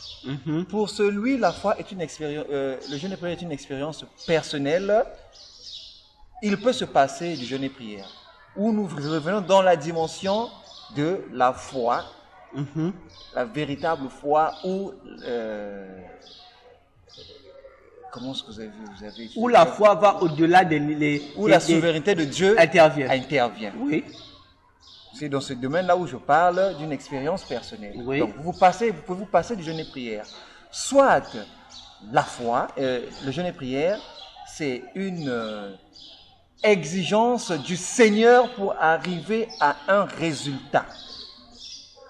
Pour celui, la foi est une expérience, le jeûne et prière est une expérience personnelle. Il peut se passer du jeûne et prière, où nous revenons dans la dimension de la foi, la véritable foi, où comment est-ce que vous avez où la foi va au-delà des où la souveraineté de Dieu intervient. Oui. C'est dans ce domaine-là où je parle d'une expérience personnelle. Oui. Donc vous pouvez vous passer du jeûne et prière. Soit la foi, le jeûne et prière, c'est une exigence du Seigneur pour arriver à un résultat.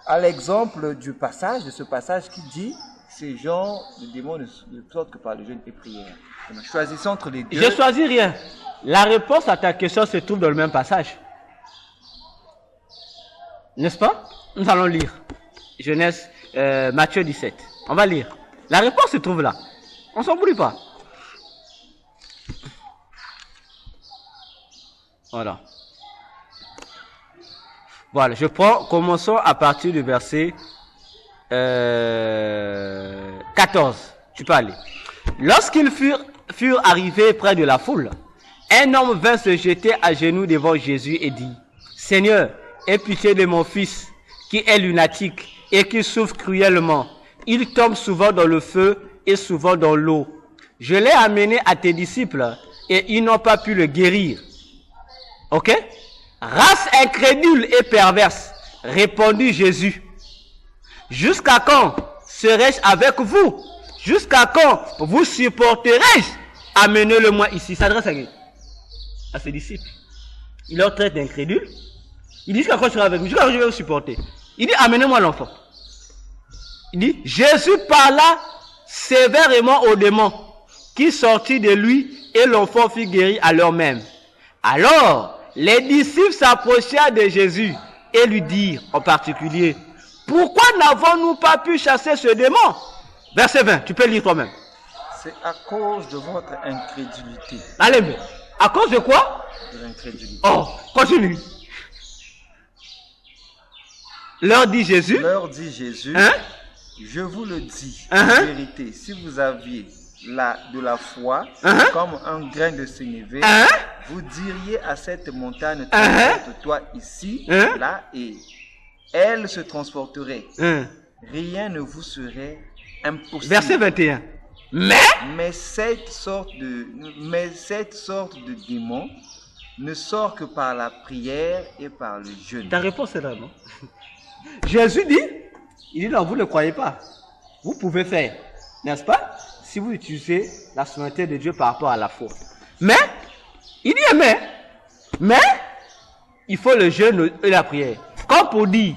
À l'exemple de ce passage qui dit, ces gens, les démons ne sortent que par le jeûne et prière. Choisissez entre les deux. Je choisis rien. La réponse à ta question se trouve dans le même passage. N'est-ce pas? Nous allons lire. Genèse, Matthieu 17. On va lire. La réponse se trouve là. On s'en brûle pas. Voilà. Voilà, je prends, commençons à partir du verset 14. Tu peux aller. Lorsqu'ils furent arrivés près de la foule, un homme vint se jeter à genoux devant Jésus et dit, Seigneur, aie pitié de mon fils, qui est lunatique et qui souffre cruellement. Il tombe souvent dans le feu et souvent dans l'eau. Je l'ai amené à tes disciples et ils n'ont pas pu le guérir. Ok? Race incrédule et perverse, répondit Jésus. Jusqu'à quand serai-je avec vous? Jusqu'à quand vous supporterai-je? Amenez-le-moi ici. Ça s'adresse à ses disciples. Il leur traite d'incrédule. Il dit jusqu'à quand je serai avec vous? Jusqu'à quand je vais vous supporter? Il dit amenez-moi l'enfant. Il dit, Jésus parla sévèrement aux démons qui sortit de lui et l'enfant fut guéri à l'heure même. Alors, les disciples s'approchèrent de Jésus et lui dirent en particulier, pourquoi n'avons-nous pas pu chasser ce démon? Verset 20, tu peux lire toi-même. C'est à cause de votre incrédulité. Allez, mais à cause de quoi? De l'incrédulité. Oh, continue. Leur dit Jésus. Hein? Je vous le dis, en vérité, si vous aviez de la foi, comme un grain de sénévé, vous diriez à cette montagne, transporte-toi ici, là, et elle se transporterait. Rien ne vous serait impossible. Verset 21. Mais cette sorte de démon ne sort que par la prière et par le jeûne. Ta réponse est là, non? Jésus dit, il dit non, vous ne croyez pas. Vous pouvez faire, n'est-ce pas? Si vous utilisez la souveraineté de Dieu par rapport à la foi. Mais, il dit mais, il faut le jeûne et la prière. Comme pour dire,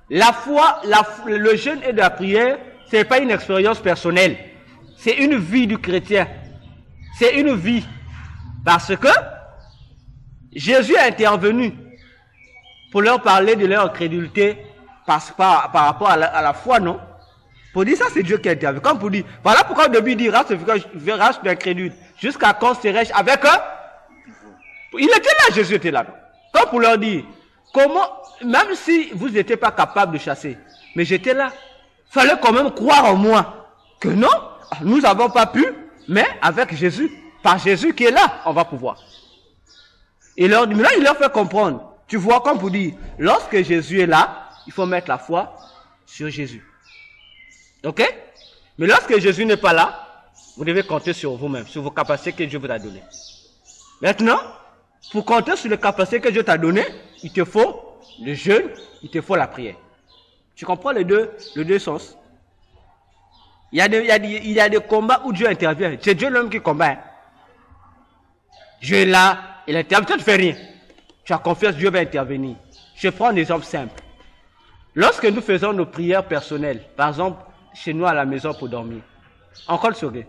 la foi, le jeûne et la prière, ce n'est pas une expérience personnelle. C'est une vie du chrétien. C'est une vie. Parce que Jésus est intervenu pour leur parler de leur incrédulité par rapport à la foi, non? Pour dire ça, c'est Dieu qui intervient. Comme pour dire, voilà pourquoi au début il dit, race d'incrédule. Jusqu'à quand serais-je avec eux? Il était là, Jésus était là. Comme pour leur dire, comment, même si vous n'étiez pas capable de chasser, mais j'étais là, il fallait quand même croire en moi. Que non, nous n'avons pas pu, mais avec Jésus, par Jésus qui est là, on va pouvoir. Et là, il leur fait comprendre. Tu vois, comme pour dire, lorsque Jésus est là, il faut mettre la foi sur Jésus. Ok? Mais lorsque Jésus n'est pas là, vous devez compter sur vous-même, sur vos capacités que Dieu vous a données. Maintenant, pour compter sur les capacités que Dieu t'a données, il te faut le jeûne, il te faut la prière. Tu comprends les deux sens? Il y a des combats où Dieu intervient. C'est Dieu l'homme qui combat. Hein. Dieu est là, il intervient. Tu ne fais rien. Tu as confiance, Dieu va intervenir. Je prends un exemple simple. Lorsque nous faisons nos prières personnelles, par exemple, chez nous à la maison pour dormir, on compte sur Dieu.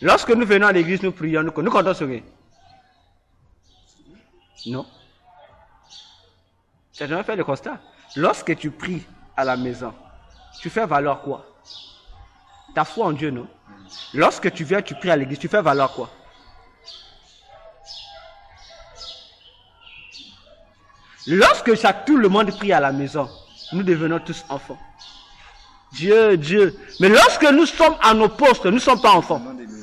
Lorsque nous venons à l'église, nous prions, nous comptons sur Dieu. Non. Tu as jamais fait le constat. Lorsque tu pries à la maison, tu fais valoir quoi? Ta foi en Dieu, non? Lorsque tu viens, tu pries à l'église, tu fais valoir quoi? Lorsque tout le monde prie à la maison, nous devenons tous enfants. Dieu. Mais lorsque nous sommes à nos postes, nous ne sommes pas enfants.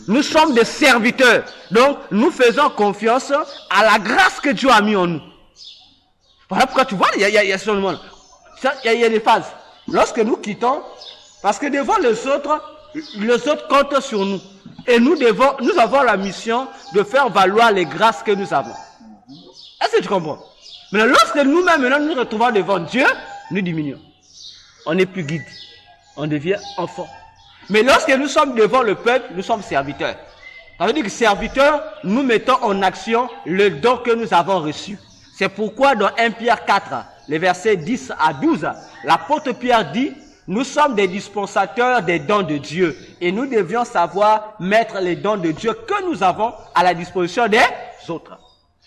Nous sommes des serviteurs. Donc, nous faisons confiance à la grâce que Dieu a mis en nous. Voilà pourquoi tu vois, il y a seulement, il y a des phases. Lorsque nous quittons, parce que devant les autres comptent sur nous. Et nous avons la mission de faire valoir les grâces que nous avons. Est-ce que tu comprends? Mais lorsque nous-mêmes, nous nous retrouvons devant Dieu, nous diminuons. On n'est plus guide. On devient enfant. Mais lorsque nous sommes devant le peuple, nous sommes serviteurs. Ça veut dire que serviteurs, nous mettons en action le don que nous avons reçu. C'est pourquoi dans 1 Pierre 4, les versets 10 à 12, l'apôtre Pierre dit, nous sommes des dispensateurs des dons de Dieu. Et nous devions savoir mettre les dons de Dieu que nous avons à la disposition des autres.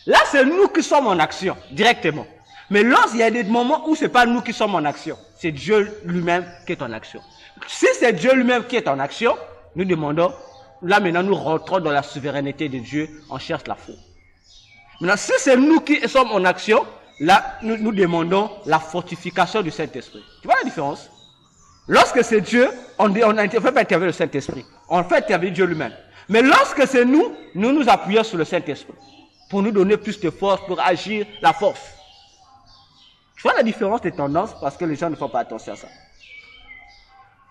Là, c'est nous qui sommes en action, directement. Mais lorsqu'il y a des moments où ce n'est pas nous qui sommes en action, c'est Dieu lui-même qui est en action. Si c'est Dieu lui-même qui est en action, nous demandons, là maintenant nous rentrons dans la souveraineté de Dieu, on cherche la foi. Maintenant, si c'est nous qui sommes en action, là nous demandons la fortification du Saint-Esprit. Tu vois la différence? Lorsque c'est Dieu, on ne fait pas intervenir le Saint-Esprit. On fait intervenir Dieu lui-même. Mais lorsque c'est nous nous appuyons sur le Saint-Esprit pour nous donner plus de force, pour agir la force. Tu vois la différence des tendances parce que les gens ne font pas attention à ça.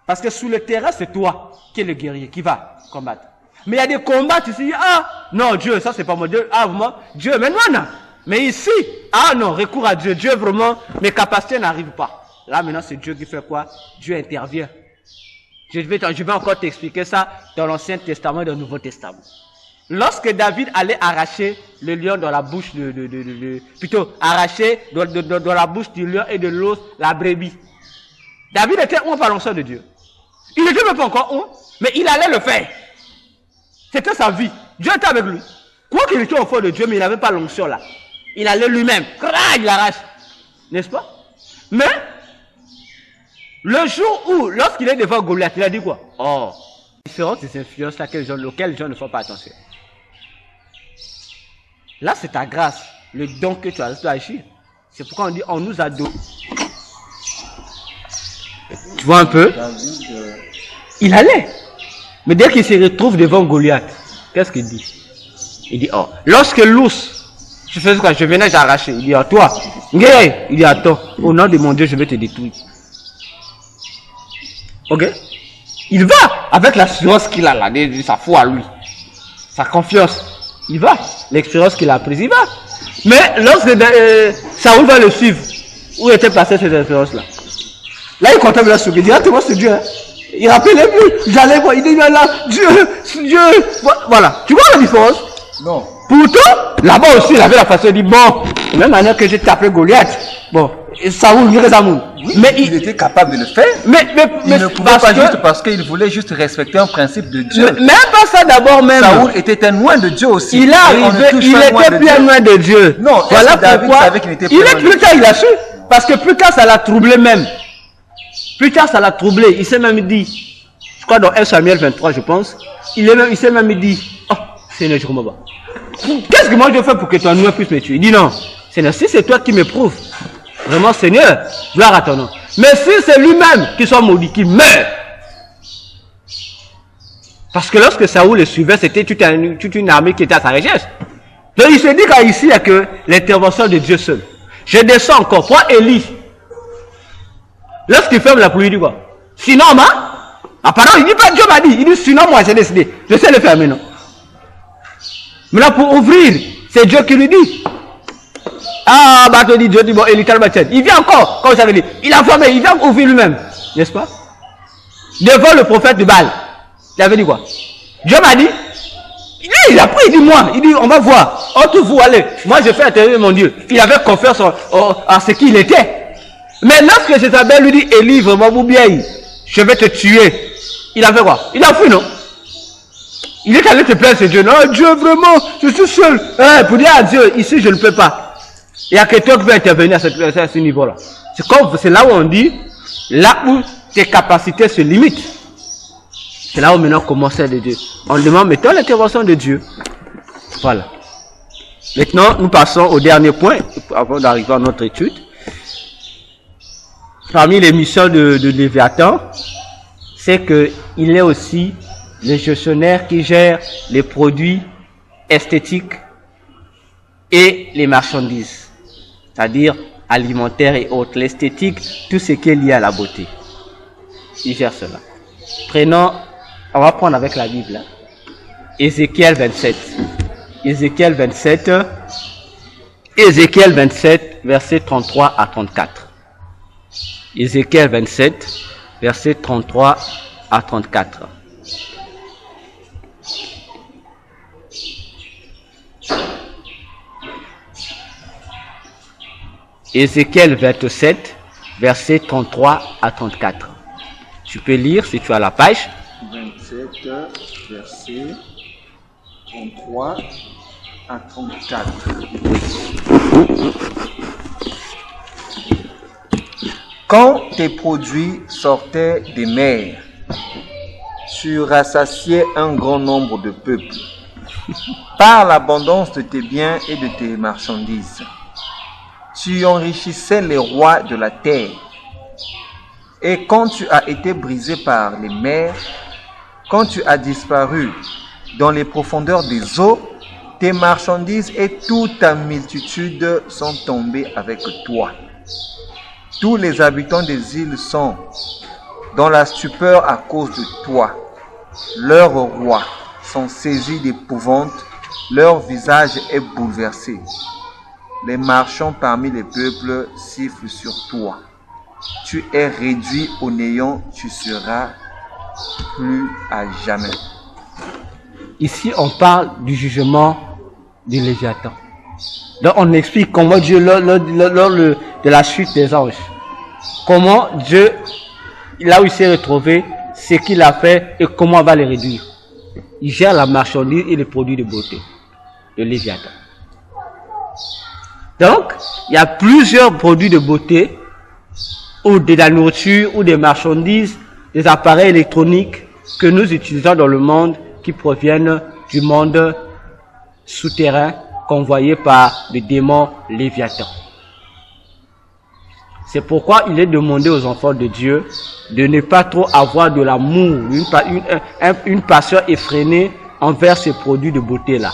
Parce que sur le terrain, c'est toi qui es le guerrier, qui va combattre. Mais il y a des combats, tu te dis, ah, non, Dieu, ça c'est pas moi, Dieu, ah, vraiment, Dieu, mais non. Mais ici, ah non, recours à Dieu, Dieu vraiment, mes capacités n'arrivent pas. Là maintenant, c'est Dieu qui fait quoi? Dieu intervient. Je vais encore t'expliquer ça dans l'Ancien Testament et dans le Nouveau Testament. Lorsque David allait arracher le lion dans la bouche arracher dans la bouche du lion et de l'os la brebis. David était un balanceur de Dieu. Il n'était même pas encore un, mais il allait le faire. C'était sa vie. Dieu était avec lui. Quoi qu'il était au fond de Dieu, mais il n'avait pas l'onction là. Il allait lui-même. Il arrache. N'est-ce pas? Mais, le jour où, lorsqu'il est devant Goliath, il a dit quoi? Oh, différentes des influences auxquelles les gens ne font pas attention. Là, c'est ta grâce, le don que tu as agir. C'est pourquoi on dit, on nous a donné. Tu vois un peu? Il allait. Mais dès qu'il se retrouve devant Goliath, qu'est-ce qu'il dit? Il dit, oh, lorsque l'ours, je faisais quoi? Je venais, j'arrachais. Il dit, oh, toi, il dit, attends, au nom de mon Dieu, je vais te détruire. Ok? Il va avec l'assurance qu'il a là, de sa foi à lui, sa confiance. Il va. L'expérience qu'il a prise, il va. Mais lorsque Saoul va le suivre, où était passée cette expérience-là? Là, il contemple la souris. Il dit, ah, tu vois, c'est Dieu. Hein? Il rappelait plus. J'allais voir. Il dit, là, Dieu. Voilà. Tu vois la différence? Non. Pourtant, là-bas aussi, il avait la façon de dire, bon, de la même manière que j'ai tapé Goliath, bon, Saoul, oui, mais il était capable de le faire. Mais il ne pouvait pas juste parce qu'il voulait juste respecter un principe de Dieu. Même pas ça d'abord même. Saoul était un loin de Dieu aussi. Il était bien loin de Dieu. Non, voilà pourquoi. Savait qu'il était Plus tard, il a su. Parce que plus tard, ça l'a troublé même. Plus tard, ça l'a troublé. Il s'est même dit, je crois dans 1 Samuel 23, je pense, il s'est même dit, oh, Seigneur, je comprends pas. Qu'est-ce que moi je fais pour que ton nom puisse me tuer? Il dit non, Seigneur, si c'est toi qui me prouves, vraiment Seigneur, gloire à ton nom. Mais si c'est lui-même qui soit maudit, qui meurt. Parce que lorsque Saoul le suivait, c'était toute une armée qui était à sa recherche. Donc il se dit qu'ici, il n'y a que l'intervention de Dieu seul. Je descends encore, prends Élie. Lorsqu'il ferme la pluie, il dit quoi? Sinon, pardon, il dit pas Dieu m'a dit, il dit sinon moi j'ai décidé. Je sais le fermer, non? Mais là, pour ouvrir, c'est Dieu qui lui dit. Ah, bah, tu dis, Dieu dit, bon, il vient encore, comme j'avais dit. Il a fermé, il vient ouvrir lui-même. N'est-ce pas? Devant le prophète de Baal. Il avait dit quoi? Dieu m'a dit. Il a pris, il dit, moi. Il dit, on va voir. Entre vous, allez. Moi, je fais intérieur mon Dieu. Il avait confiance en ce qu'il était. Mais lorsque Jézabel lui dit, Élie, vraiment, Boubiaï, je vais te tuer. Il a fait quoi? Il a fui, non? Il est allé te plaindre, c'est Dieu. Non, Dieu, vraiment, je suis seul. Pour dire à Dieu, ici, je ne peux pas. Il y a quelqu'un qui veut intervenir à ce niveau-là. C'est là où on dit, là où tes capacités se limitent. C'est là où maintenant commence de Dieu. On demande, mettons l'intervention de Dieu. Voilà. Maintenant, nous passons au dernier point, avant d'arriver à notre étude. Parmi les missions de Léviathan, c'est qu'il est aussi le gestionnaire qui gère les produits esthétiques et les marchandises, c'est-à-dire alimentaires et autres, l'esthétique, tout ce qui est lié à la beauté. Il gère cela. On va prendre avec la Bible. Hein. Ézéchiel 27. Ézéchiel 27, versets 33 à 34. Ézéchiel 27, versets 33 à 34. Ézéchiel 27, versets 33 à 34. Tu peux lire si tu as la page. 27, versets 33 à 34. Quand tes produits sortaient des mers, tu rassasiais un grand nombre de peuples par l'abondance de tes biens et de tes marchandises. Tu enrichissais les rois de la terre. Et quand tu as été brisé par les mers, quand tu as disparu dans les profondeurs des eaux, tes marchandises et toute ta multitude sont tombées avec toi. Tous les habitants des îles sont dans la stupeur à cause de toi. Leurs rois sont saisis d'épouvante, leur visage est bouleversé. Les marchands parmi les peuples sifflent sur toi. Tu es réduit au néant, tu seras plus à jamais. Ici, on parle du jugement du Léviathan. Donc, on explique comment Dieu, lors de la chute des anges, comment Dieu là où il s'est retrouvé, ce qu'il a fait et comment on va les réduire. Il gère la marchandise et les produits de beauté de Léviathan. Donc, il y a plusieurs produits de beauté, ou de la nourriture, ou des marchandises, des appareils électroniques que nous utilisons dans le monde qui proviennent du monde souterrain convoyé par le démon Léviathan. C'est pourquoi il est demandé aux enfants de Dieu de ne pas trop avoir de l'amour, une passion effrénée envers ces produits de beauté-là.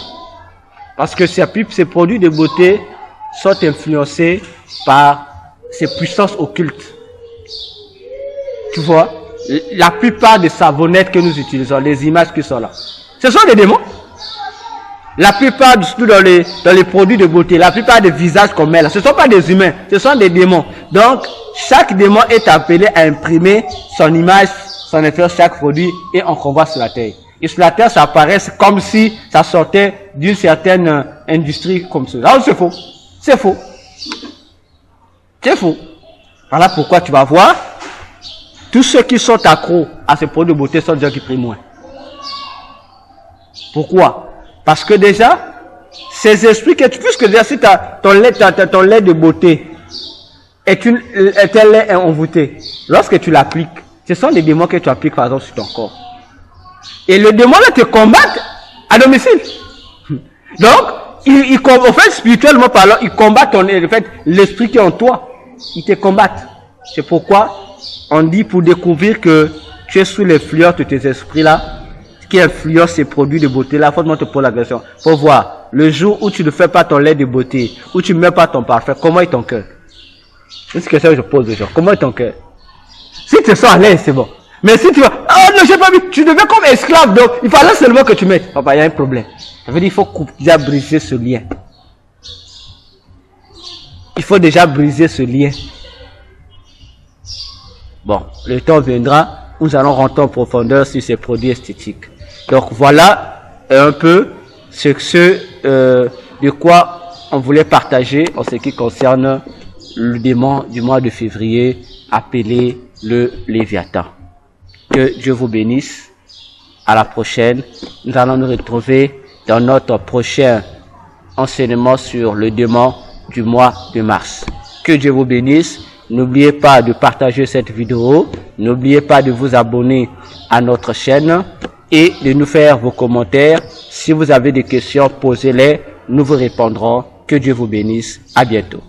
Parce que ces produits de beauté sont influencés par ces puissances occultes. Tu vois, la plupart des savonnettes que nous utilisons, les images qui sont là, ce sont des démons. La plupart, surtout dans les produits de beauté, la plupart des visages qu'on met là, ce ne sont pas des humains, ce sont des démons. Donc, chaque démon est appelé à imprimer son image, son effet, chaque produit, et on renvoie sur la terre. Et sur la terre, ça apparaît comme si ça sortait d'une certaine industrie comme ça. Là, c'est faux. C'est faux. C'est faux. Voilà pourquoi tu vas voir, tous ceux qui sont accros à ces produits de beauté sont des gens qui prient moins. Pourquoi? Parce que déjà, ces esprits puisque déjà si ton lait de beauté est un lait envoûté, lorsque tu l'appliques, ce sont des démons que tu appliques par exemple sur ton corps. Et le démon là te combattent à domicile. Donc, en fait, spirituellement parlant, ils combattent l'esprit qui est en toi. Ils te combattent. C'est pourquoi on dit pour découvrir que tu es sous l'influence de tes esprits là, qui influence ces produits de beauté là, faut te poser la question. Faut voir, le jour où tu ne fais pas ton lait de beauté, où tu ne mets pas ton parfum, comment est ton cœur? C'est une question que je pose aux gens. Comment est ton cœur? Si tu sens à l'aise, c'est bon. Mais si tu vas, oh non, j'ai pas vu, tu deviens comme esclave, donc il fallait seulement que tu mettes. Papa, il y a un problème. Ça veut dire qu'il faut déjà briser ce lien. Il faut déjà briser ce lien. Bon, le temps viendra, nous allons rentrer en profondeur sur ces produits esthétiques. Donc voilà un peu de quoi on voulait partager en ce qui concerne le démon du mois de février appelé le Léviathan. Que Dieu vous bénisse. À la prochaine. Nous allons nous retrouver dans notre prochain enseignement sur le démon du mois de mars. Que Dieu vous bénisse. N'oubliez pas de partager cette vidéo. N'oubliez pas de vous abonner à notre chaîne et de nous faire vos commentaires. Si vous avez des questions, posez-les. Nous vous répondrons. Que Dieu vous bénisse. À bientôt.